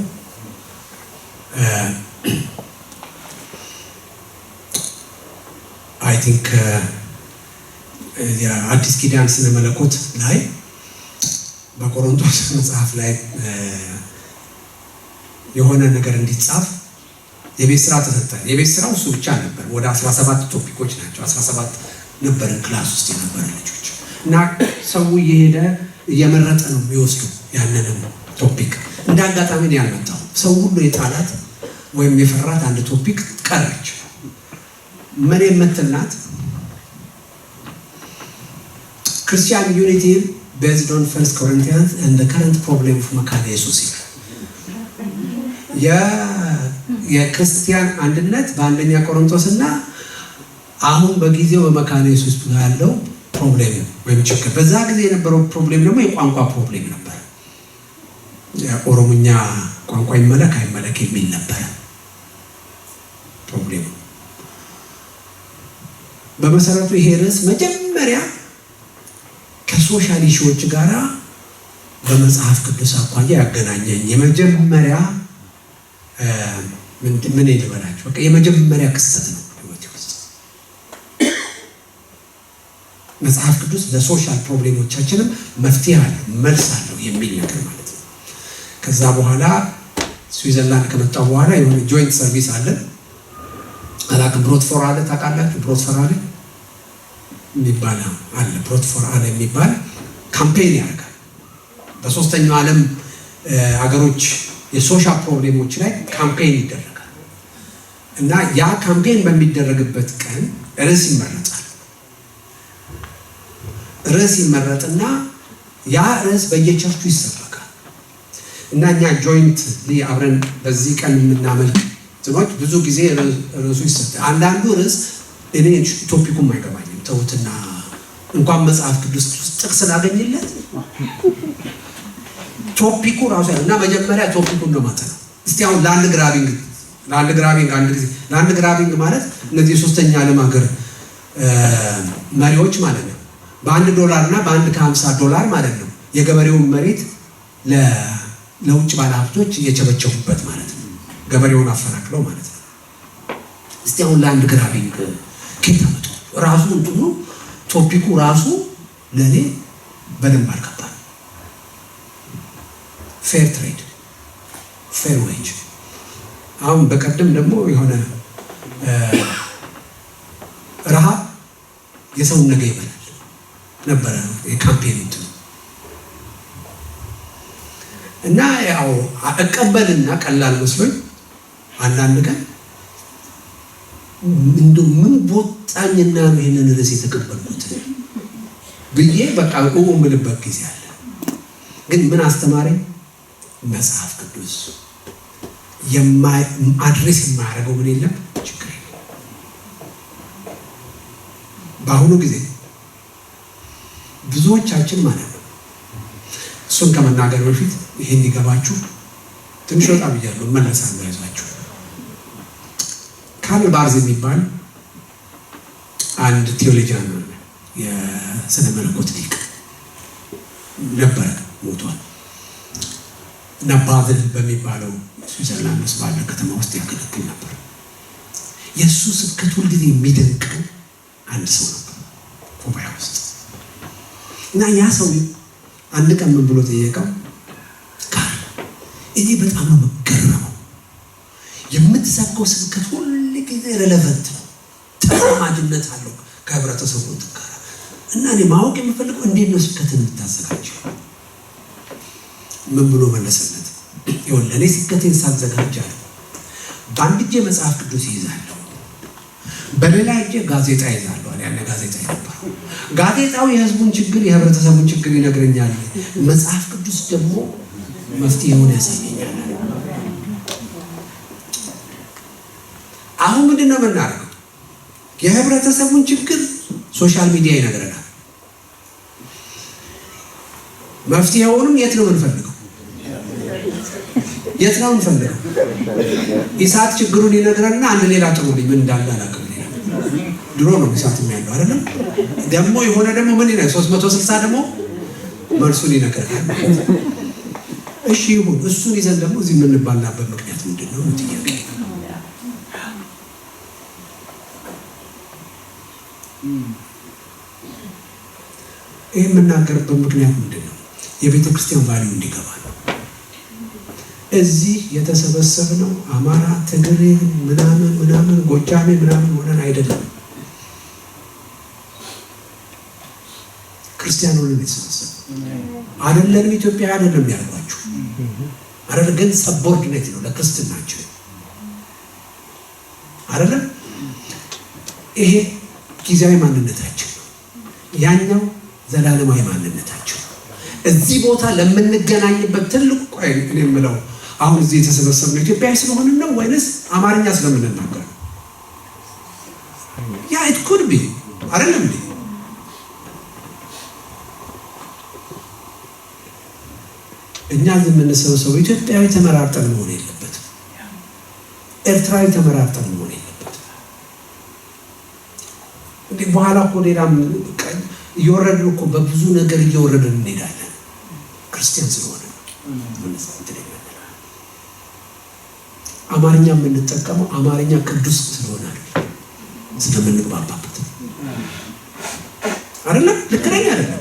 አይ ቲንክ የአዲስ ኪዳን ስነ መለኮት ላይ በቆሮንቶስ መጽሐፍ ላይ የሆነ ነገር እንዲጻፍ የቤት ስራ ተሰጠ የቤት ስራው እሱ ብቻ ነበር ወደ 17 ቶፒኮች ናቸው 17 ነበር ክላስ ውስጥ የነበረ ልጆች እና ሰው እየሄደ እየመረጠ ነው የሚወስዱ ያንንም ቶፒክ እንዳጋጣሚ ነው ያልመጣው ሰው ሁሉ የጣላት ወይም የፈራት አንድ ቶፒክ ቀረች ምን የምትልናት ክርስቲያን ዩኒቲ based on 1 Corinthians and the current problem of መካነ ኢየሱስ የክርስቲያን አንድነት በአንደኛ ቆሮንቶስና አሁን በጊዜው በመካነ ኢየሱስ ያለው ፕሮብሌም ወይም ችግር በዛ ጊዜ የነበረው ፕሮብሌም ደግሞ የቋንቋ ፕሮብሌም ነበር የኦሮሞኛ ቋንቋ ይመለክ አይመለክ የሚል ነበር ፕሮብሌም በመሰረቱ ይሄ ርዕስ መጀመሪያ ከሶሻል ኢሹዎች ጋራ በመጽሐፍ ቅዱስ አኳያ ያገናኘኝ የመጀመሪያ ምን ይልበላችሁ በቃ የመጀመሪያ ክስተት ነው ህይወቴ ውስጥ መጽሐፍ ቅዱስ ለሶሻል ፕሮብሌሞቻችንም መፍትሄ አለው መልስ አለው የሚል ነገር ማለት ነው ከዛ በኋላ ስዊዘርላንድ ከመጣሁ በኋላ የሆነ ጆይንት ሰርቪስ አለ አላክ ብሮትፎር አለ ታውቃላችሁ ብሮትፎር አለ የሚባል አለ ብሮትፎር አለ የሚባል ካምፔን ያደርጋል በሶስተኛው ዓለም ሀገሮች የሶሻል ፕሮብሌሞች ላይ ካምፔን ይደረጋል እና ያ ካምፔን በሚደረግበት ቀን ርዕስ ይመረጥና ያ ርዕስ በየቸርቹ ይሰበካል እና እኛ ጆይንት አብረን በዚህ ቀን የምናመልክ ትኖች ብዙ ጊዜ ርዕሱ ይሰጣል አንዳንዱ ርዕስ እኔ ቶፒኩም አይገባኝም ተውትና እንኳን መጽሐፍ ቅዱስ ውስጥ ጥቅስ ላገኝለት ቶፒኩ ራሱ እና መጀመሪያ ቶፒኩን ነው ማለት ነው እስቲ አሁን ላንድ ግራቢንግ አንድ ጊዜ ላንድ ግራቢንግ ማለት እነዚህ ሶስተኛ ዓለም ሀገር መሪዎች ማለት ነው $1 እና $1.50 ማለት ነው የገበሬውን መሬት ለውጭ ባለሀብቶች እየቸበቸቡበት ማለት ነው ገበሬውን አፈናቅለው ማለት ነው እስቲ አሁን ላንድ ግራቢንግ ከታመጡ ራሱ እንትኑ ቶፒኩ ራሱ ለኔ በደንብ አልገባም ፌር ትሬድ ፌር ዌጅ አሁን በቀደም ደግሞ የሆነ ረሃብ የሰውን ነገ ይበላል ነበረ የካምፔን እንትኑ እና ያው አቀበልና ቀላል መስሎኝ አንዳንድ ቀን እንደው ምን ቦጣኝና ነው ይሄንን ርዕስ የተቀበልኩት ብዬ በቃ ምልበት ጊዜ አለ። ግን ምን አስተማረኝ? መጽሐፍ ቅዱስ አድሬስ የማያደርገው ምን የለም ችግር የለም። በአሁኑ ጊዜ ብዙዎቻችን ማለት ነው እሱን ከመናገር በፊት ይሄን ይገባችሁ ትንሽ ወጣ ብያለሁ መለሳለሁ። አይዟችሁ። ካርል ባርዝ የሚባል አንድ ቴዎሎጂያን ነው፣ የስነ መለኮት ሊቅ ነበረ፣ ሞቷል። እና ባዝል በሚባለው ስዊዘርላንድ ውስጥ ባለ ከተማ ውስጥ ያገለግል ነበር። የእሱ ስብከት ሁልጊዜ የሚደንቀው አንድ ሰው ነበር ጉባኤ ውስጥ። እና ያ ሰው አንድ ቀን ምን ብሎ ጠየቀው? ካርል እኔ በጣም ነው የምገረመው፣ የምትሰብከው ስብከት ሁልጊዜ ሬሌቨንት ነው፣ ተዛማጅነት አለው ከህብረተሰቡ ጋር። እና እኔ ማወቅ የምፈልገው እንዴት ነው ስብከትን የምታዘጋጀው? ምን ብሎ መለሰለት? ይኸውልህ እኔ ስብከቴን ሳዘጋጃለሁ በአንድ እጄ መጽሐፍ ቅዱስ ይይዛለሁ፣ በሌላ እጄ ጋዜጣ ይዛለሁ። ያለ ጋዜጣ ነበር። ጋዜጣው የህዝቡን ችግር የህብረተሰቡን ችግር ይነግረኛል፣ መጽሐፍ ቅዱስ ደግሞ መፍትሄውን ያሳየኛል። አሁን ምንድን ነው የምናደርገው? የህብረተሰቡን ችግር ሶሻል ሚዲያ ይነግረናል። መፍትሄውንም የት ነው የምንፈልገው? የት ነው የምንፈልገው? ኢሳት ችግሩን ይነግረንና አንድ ሌላ ጥሩልኝ ምን እንዳለ አላውቅም። ድሮ ነው ኢሳት የሚያለው አይደለም። ደግሞ የሆነ ደግሞ ምን ይላል 360 ደግሞ መልሱን ይነግረናል። እሺ ይሁን፣ እሱን ይዘን ደግሞ እዚህ የምንባላበት ምክንያት ምንድን ነው? ጥያቄ ይህ የምናገርበት ምክንያት ምንድን ነው? የቤተ ክርስቲያን ቫልዩ እንዲገባ ነው። እዚህ የተሰበሰብነው አማራ፣ ትግሬ፣ ምናምን ጎጃሜ ምናምን ሆነን አይደለም። ክርስቲያን ሆነን የተሰበሰብ አይደለም። ኢትዮጵያ አይደለም ያልኳችሁ አይደለም፣ ግን ሰቦርዲኔት ነው ለክርስትናችን አይደለም። ይሄ ጊዜያዊ ማንነታችን ነው፣ ያኛው ዘላለማዊ ማንነታችን ነው። እዚህ ቦታ ለምንገናኝበት ትልቁ ቆይ እኔ የምለው አሁን እዚህ የተሰበሰብነው ኢትዮጵያዊ ስለሆነ ነው ወይንስ አማርኛ ስለምንናገር? ያ it could be አይደለም እንዴ? እኛ የምንሰበሰበው ኢትዮጵያዊ ተመራርጠን መሆን የለበትም፣ ኤርትራዊ ተመራርጠን መሆን የለበትም። እንዴ በኋላ እኮ ሌላም እየወረድን እኮ በብዙ ነገር እየወረድን እንሄዳለን። ክርስቲያን ስለሆነ አማርኛ የምንጠቀመው አማርኛ ቅዱስ ስለሆነ ስለምንግባባበት አይደለም። ልክ ነኝ አይደለም?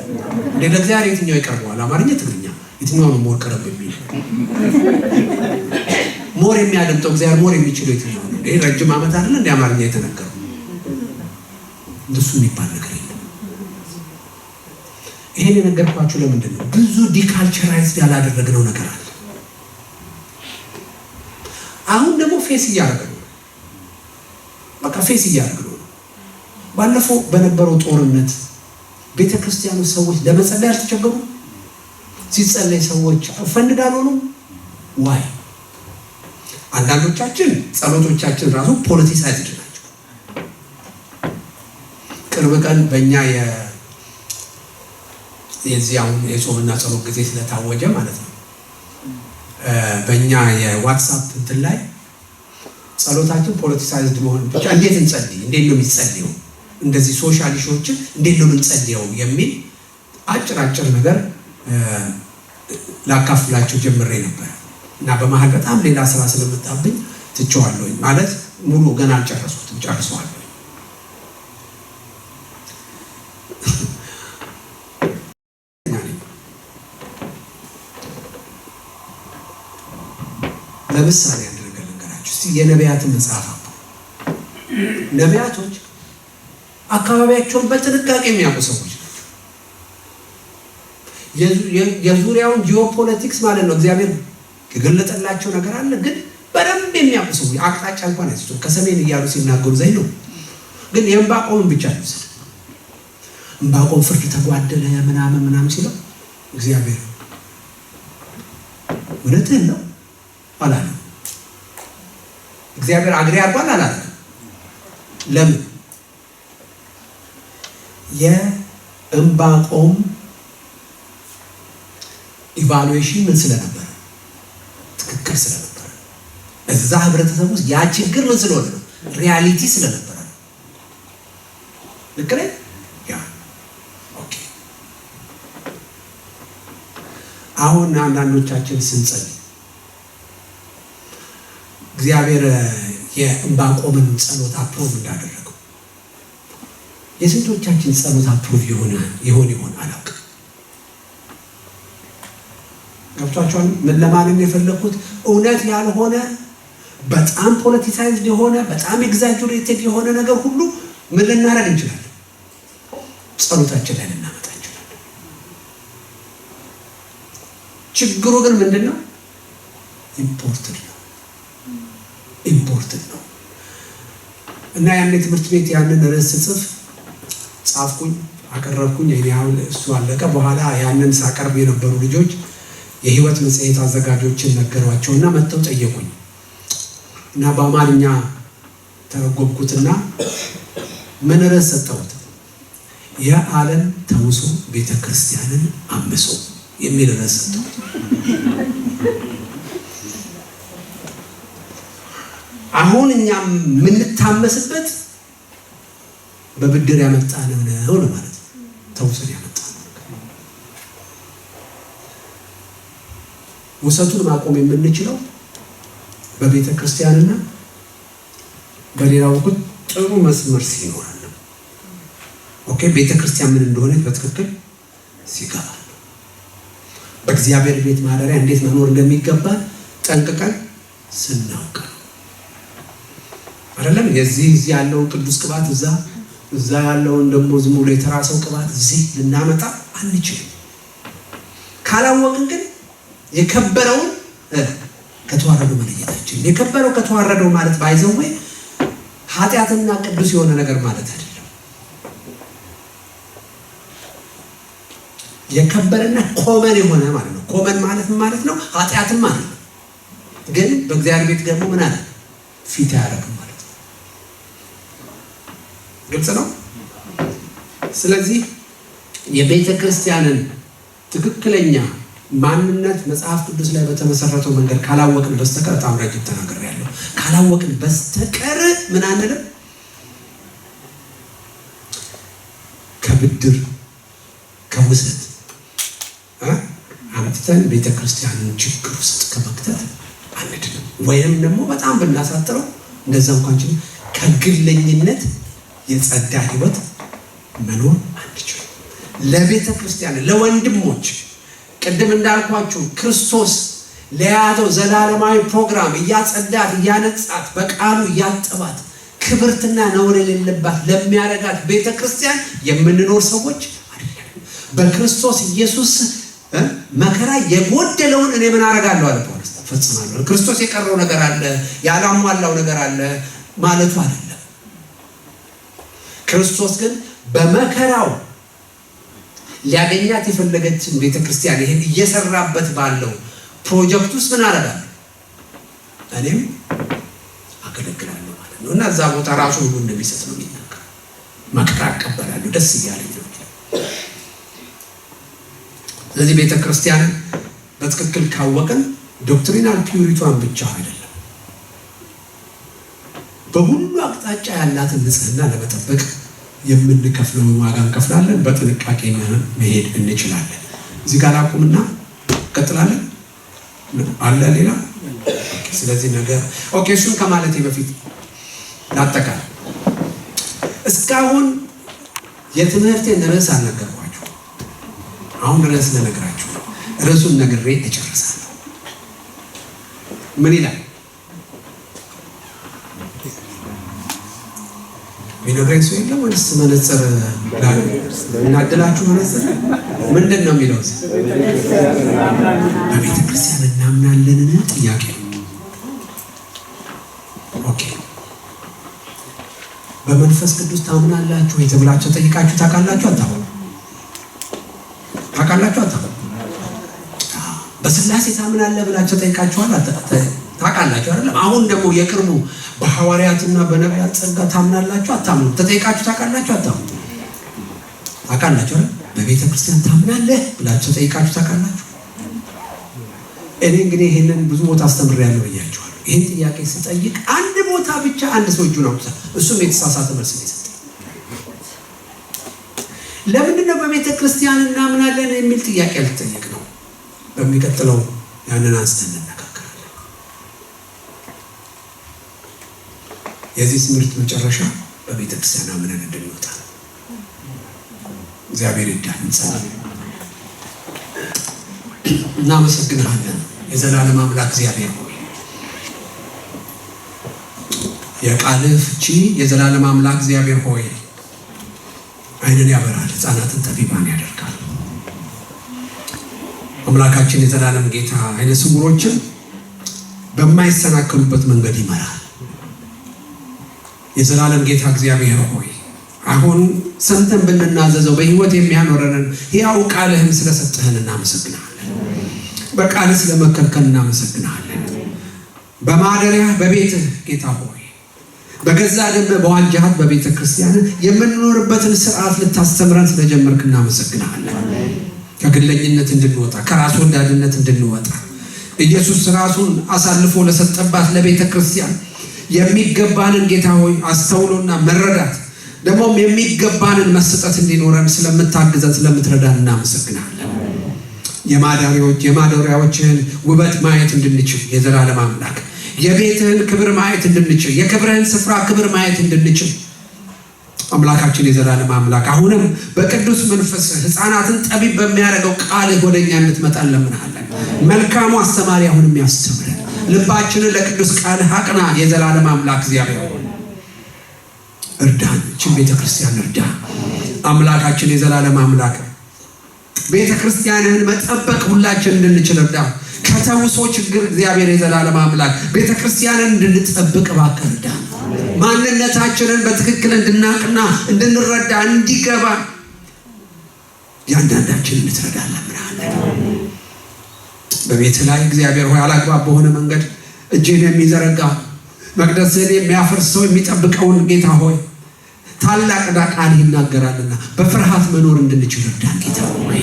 እንደ ለእግዚአብሔር የትኛው ይቀርበዋል? አማርኛ፣ ትግርኛ የትኛው ነው ሞር ቀረብ የሚል? ሞር የሚያደምጠው እግዚአብሔር ሞር የሚችለው የትኛው ነው? ይሄ ረጅም ዓመት አይደለ እንደ አማርኛ የተነገረው? እንደሱ የሚባል ነገር የለም። ይሄን የነገርኳችሁ ለምንድን ነው? ብዙ ዲካልቸራይዝድ ያላደረግነው ነገር አለ። አሁን ደግሞ ፌስ እያደረግን ነው። በቃ ፌስ እያደረግን ነው። ባለፈው በነበረው ጦርነት ቤተክርስቲያኑ ሰዎች ለመጸለይ አልተቸገሩ? ሲጸለይ ሰዎች ኦፈንድ አልሆኑም? ዋይ? አንዳንዶቻችን ጸሎቶቻችን ራሱ ፖለቲሳይዝድ ናቸው። ቅርብ ቀን በእኛ የዚህ አሁን የጾምና ጸሎት ጊዜ ስለታወጀ ማለት ነው በእኛ የዋትሳፕ እንትን ላይ ጸሎታችን ፖለቲሳይዝድ መሆን ብቻ እንዴት እንጸልይ፣ እንዴት ነው የሚጸልየው፣ እንደዚህ ሶሻል ኢሹዎችን እንዴት ነው የምንጸልየው የሚል አጭር ነገር ላካፍላችሁ ጀምሬ ነበር እና በመሀል በጣም ሌላ ስራ ስለመጣብኝ ትቼዋለሁ። ማለት ሙሉ ገና አልጨረስኩትም፣ ጨርሰዋለሁ። ለምሳሌ አንድ ነገር ልንገራችሁ እስቲ። የነቢያትን መጽሐፍ ነቢያቶች አካባቢያቸውን በጥንቃቄ የሚያውቁ ሰዎች ናቸው። የዙሪያውን ጂኦፖለቲክስ ማለት ነው እግዚአብሔር የገለጠላቸው ነገር አለ። ግን በደንብ የሚያውቁ ሰው አቅጣጫ እንኳን አይሰጡም። ከሰሜን እያሉ ሲናገሩ ዘይ ነው። ግን የዕንባቆምን ብቻ ነው ዕንባቆም ፍርድ ተጓደለ ምናምን ሲለው እግዚአብሔር እውነትህን ነው አላለም። እግዚአብሔር አግሪ አርጓል አላለም። ለምን? የዕንባቆም ኢቫሉዌሽን ምን ስለነበረ? ትክክል ስለነበረ። እዛ ህብረተሰብ ውስጥ ያ ችግር ምን ስለሆነ ነው? ሪያሊቲ ስለነበረ ነው። ልክ ነኝ? ያ ኦኬ። አሁን አንዳንዶቻችን ስንጸልይ እግዚአብሔር የዕንባቆምን ጸሎት አፕሮቭ እንዳደረገው የስንቶቻችን ጸሎት አፕሮቭ ይሆን አላውቅም። ገብቷቸዋል? ምን ለማለት የፈለኩት እውነት ያልሆነ በጣም ፖለቲሳይዝድ የሆነ በጣም ኤግዛጀሬትድ የሆነ ነገር ሁሉ ምን ልናደርግ እንችላለን? ጸሎታችን ላይ ልናመጣ እንችላለን። ችግሩ ግን ምንድን ነው? ኢምፖርትድ ነው። እና ያኔ ትምህርት ቤት ያንን ርዕስ ጽፍ ጻፍኩኝ፣ አቀረብኩኝ። አሁን እሱ አለቀ። በኋላ ያንን ሳቀርብ የነበሩ ልጆች የህይወት መጽሔት አዘጋጆችን ነገሯቸውና መጥተው ጠየቁኝ እና በአማርኛ ተረጎምኩትና ምን ርዕስ ሰጠሁት? የዓለም ተውሶ ቤተክርስቲያንን አምሶ የሚል ርዕስ ሰጠሁት። አሁን እኛም የምንታመስበት በብድር ያመጣነው ነው ማለት ነው። ተውሶን ያመጣነው ውሰቱን ማቆም የምንችለው በቤተ ክርስቲያንና በሌላው ግን ጥሩ መስመር ሲኖር ነው። ኦኬ፣ ቤተ ክርስቲያን ምን እንደሆነ በትክክል ሲገባ በእግዚአብሔር ቤት ማደሪያ እንዴት መኖር እንደሚገባ ጠንቅቀን ስናውቅ አይደለም። የዚህ ያለውን ቅዱስ ቅባት እዛ ያለውን ደግሞ ዝም ብሎ የተራሰው ቅባት እዚህ ልናመጣ አንችልም። ካላወቅን ግን የከበረውን ከተዋረደው መለየታችን። የከበረው ከተዋረደው ማለት ባይዘው ኃጢአትና ቅዱስ የሆነ ነገር ማለት አይደለም። የከበረና ኮመን የሆነ ማለት ነው። ኮመን ማለት ነው ኃጢአትም ማለት ነው። ግን በእግዚአብሔር ቤት ደግሞ ምን አለ? ፊት ያደርግ ማለት ነው። ግልጽ ነው። ስለዚህ የቤተ ክርስቲያንን ትክክለኛ ማንነት መጽሐፍ ቅዱስ ላይ በተመሰረተው መንገድ ካላወቅን በስተቀር በጣም ረጅም ተናግሬያለሁ። ካላወቅን በስተቀር ምን አንልም? ከብድር ከውሰት አምጥተን ቤተክርስቲያንን ችግር ውስጥ ከመክተት አንድንም። ወይንም ደግሞ በጣም ብናሳጥረው እንደዛ እንኳን ከግለኝነት የጸዳ ህይወት መኖር አንችልም። ለቤተክርስቲያን ለወንድሞች ቅድም እንዳልኳችሁ ክርስቶስ ለያዘው ዘላለማዊ ፕሮግራም እያጸዳት እያነጻት በቃሉ እያጠባት ክብርትና ነውር የሌለባት ለሚያረጋት ቤተክርስቲያን የምንኖር ሰዎች አይደለም። በክርስቶስ ኢየሱስ መከራ የጎደለውን እኔ ምን አደርጋለሁ አለ ጳውሎስ፣ ፈጽማለሁ። ክርስቶስ የቀረው ነገር አለ፣ ያላሟላው ነገር አለ ማለቱ አይደለም። ክርስቶስ ግን በመከራው ሊያገኛት የፈለገችን ቤተክርስቲያን ይሄን እየሰራበት ባለው ፕሮጀክት ውስጥ ምን አደርጋለሁ? እኔም አገለግላለሁ ማለት ነው። እና እዛ ቦታ ራሱ ሁሉ እንደሚሰጥ ነው የሚናገር። መከራ እቀበላለሁ ደስ እያለኝ ነው። ስለዚህ ቤተክርስቲያን በትክክል ካወቅን ዶክትሪናል ፒዩሪቲዋን ብቻ አይደለም፣ በሁሉ አቅጣጫ ያላትን ንጽህና ለመጠበቅ የምንከፍለው ዋጋ እንከፍላለን። በጥንቃቄ መሄድ እንችላለን። እዚህ ጋር አቁምና እንቀጥላለን። አለ ሌላ። ስለዚህ ነገር ኦኬ። እሱን ከማለቴ በፊት ላጠቃል። እስካሁን የትምህርቴን ርዕስ አልነገርኳችሁ። አሁን ርዕስ ልነግራችሁ ነው። ርዕሱን ነግሬ እጨርሳለሁ። ምን ይላል? ቢነግረኝ ሰው የለም ወይስ መነጽር እናድላችሁ? መነጽር ምንድን ነው የሚለው? በቤተ ክርስቲያን እናምናለን ጥያቄ ነው። ኦኬ በመንፈስ ቅዱስ ታምናላችሁ ወይ ተብላችሁ ጠይቃችሁ ታውቃላችሁ? አታውቁም? በስላሴ ታምናለህ ብላችሁ ጠይቃችኋል? ታውቃላችሁ አይደለም? አሁን ደግሞ የቅርቡ በሐዋርያትና በነቢያት ጸጋ ታምናላችሁ? አታምኑ? ተጠይቃችሁ ታውቃላችሁ? ታውቃላችሁ አይደል? በቤተ ክርስቲያን ታምናለህ ብላችሁ ጠይቃችሁ ታውቃላችሁ? እኔ እንግዲህ ይሄንን ብዙ ቦታ አስተምሬያለሁ ብያችኋለሁ። ይሄን ጥያቄ ስጠይቅ አንድ ቦታ ብቻ አንድ ሰው እጁን አውጥቷል። እሱም የተሳሳተ መልስ ነው የሰጠው። ለምንድን ነው በቤተ ክርስቲያን እናምናለን የሚል ጥያቄ አልተጠየቅ ነው? በሚቀጥለው ያንን አንስተን እንነጋገራለን። የዚህ ትምህርት መጨረሻ በቤተ ክርስቲያን አምነን እንድንወጣ እግዚአብሔር ይርዳን። እናመሰግናለን። የዘላለም አምላክ እግዚአብሔር ሆይ የቃልህ ፍቺ የዘላለም አምላክ እግዚአብሔር ሆይ ዓይንን ያበራል፣ ሕፃናትን ጠቢባን ያደርጋል። አምላካችን የዘላለም ጌታ ዓይነ ስውሮችን በማይሰናከሉበት መንገድ ይመራል። የዘላለም ጌታ እግዚአብሔር ሆይ አሁን ሰምተን ብንናዘዘው በሕይወት የሚያኖረንን ሕያው ቃልህን ስለሰጠህን እናመሰግናለን። በቃልህ ስለመከርከን እናመሰግናለን። በማደሪያ በቤትህ ጌታ ሆይ በገዛ ደም በዋንጃት በቤተ ክርስቲያን የምንኖርበትን ስርዓት ልታስተምረን ስለጀመርክ እናመሰግናለን። ከግለኝነት እንድንወጣ ከራስ ወዳድነት እንድንወጣ ኢየሱስ ራሱን አሳልፎ ለሰጠባት ለቤተ ክርስቲያን የሚገባንን ጌታ ሆይ አስተውሎና መረዳት ደግሞም የሚገባንን መስጠት እንዲኖረን ስለምታግዘን ስለምትረዳን እናመሰግናለን። የማደሪያዎችህን ውበት ማየት እንድንችል የዘላለም አምላክ የቤትህን ክብር ማየት እንድንችል የክብርህን ስፍራ ክብር ማየት እንድንችል አምላካችን የዘላለም አምላክ አሁንም በቅዱስ መንፈስ ሕፃናትን ጠቢብ በሚያደርገው ቃልህ ወደኛ እንድትመጣ እንለምንሃለን። መልካሙ አስተማሪ አሁንም ያስተምረን። ልባችንን ለቅዱስ ቃልህ አቅና። የዘላለም አምላክ እግዚአብሔር እርዳን። እችን ቤተ ክርስቲያን እርዳ። አምላካችን የዘላለም አምላክ ቤተ ክርስቲያንህን መጠበቅ ሁላችን እንድንችል እርዳ። ከተውሶ ችግር እግዚአብሔር የዘላለም አምላክ ቤተ ክርስቲያንን እንድንጠብቅ እባክህ እርዳን። ማንነታችንን በትክክል እንድናቅና እንድንረዳ እንዲገባ ያንዳንዳችንን እንድትረዳለን ምናለን። በቤት ላይ እግዚአብሔር ሆይ አላግባብ በሆነ መንገድ እጅን የሚዘረጋ መቅደስን የሚያፈርሰው የሚጠብቀውን ጌታ ሆይ ታላቅ ቃል ይናገራልና በፍርሃት መኖር እንድንችል እርዳን ጌታ ሆይ።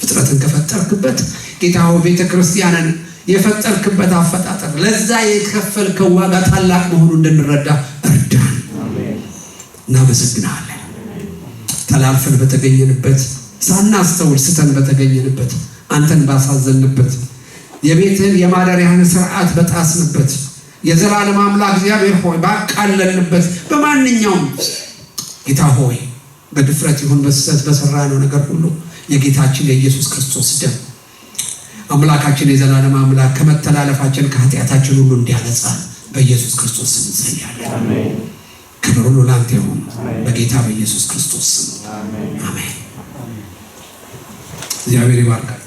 ፍጥረትን ከፈጠርክበት ጌታ ሆይ ቤተ ክርስቲያንን የፈጠርክበት አፈጣጠር ለዛ የከፈልከው ዋጋ ታላቅ መሆኑን እንድንረዳ እርዳን። እናመሰግናለን። ተላልፈን በተገኘንበት ሳናስተውል ስተን በተገኘንበት አንተን ባሳዘንበት የቤትህን የማደሪያህን ስርዓት በጣስንበት የዘላለም አምላክ እግዚአብሔር ሆይ ባቃለልንበት በማንኛውም ጌታ ሆይ በድፍረት ይሁን በስህተት በሰራነው ነገር ሁሉ የጌታችን የኢየሱስ ክርስቶስ ደም አምላካችን የዘላለም አምላክ ከመተላለፋችን ከኃጢአታችን ሁሉ እንዲያነጻ በኢየሱስ ክርስቶስ ስም እንጸልያለን። አሜን። ክብር ሁሉ ላንተ ይሁን በጌታ በኢየሱስ ክርስቶስ ስም አሜን። እግዚአብሔር ይባርካል።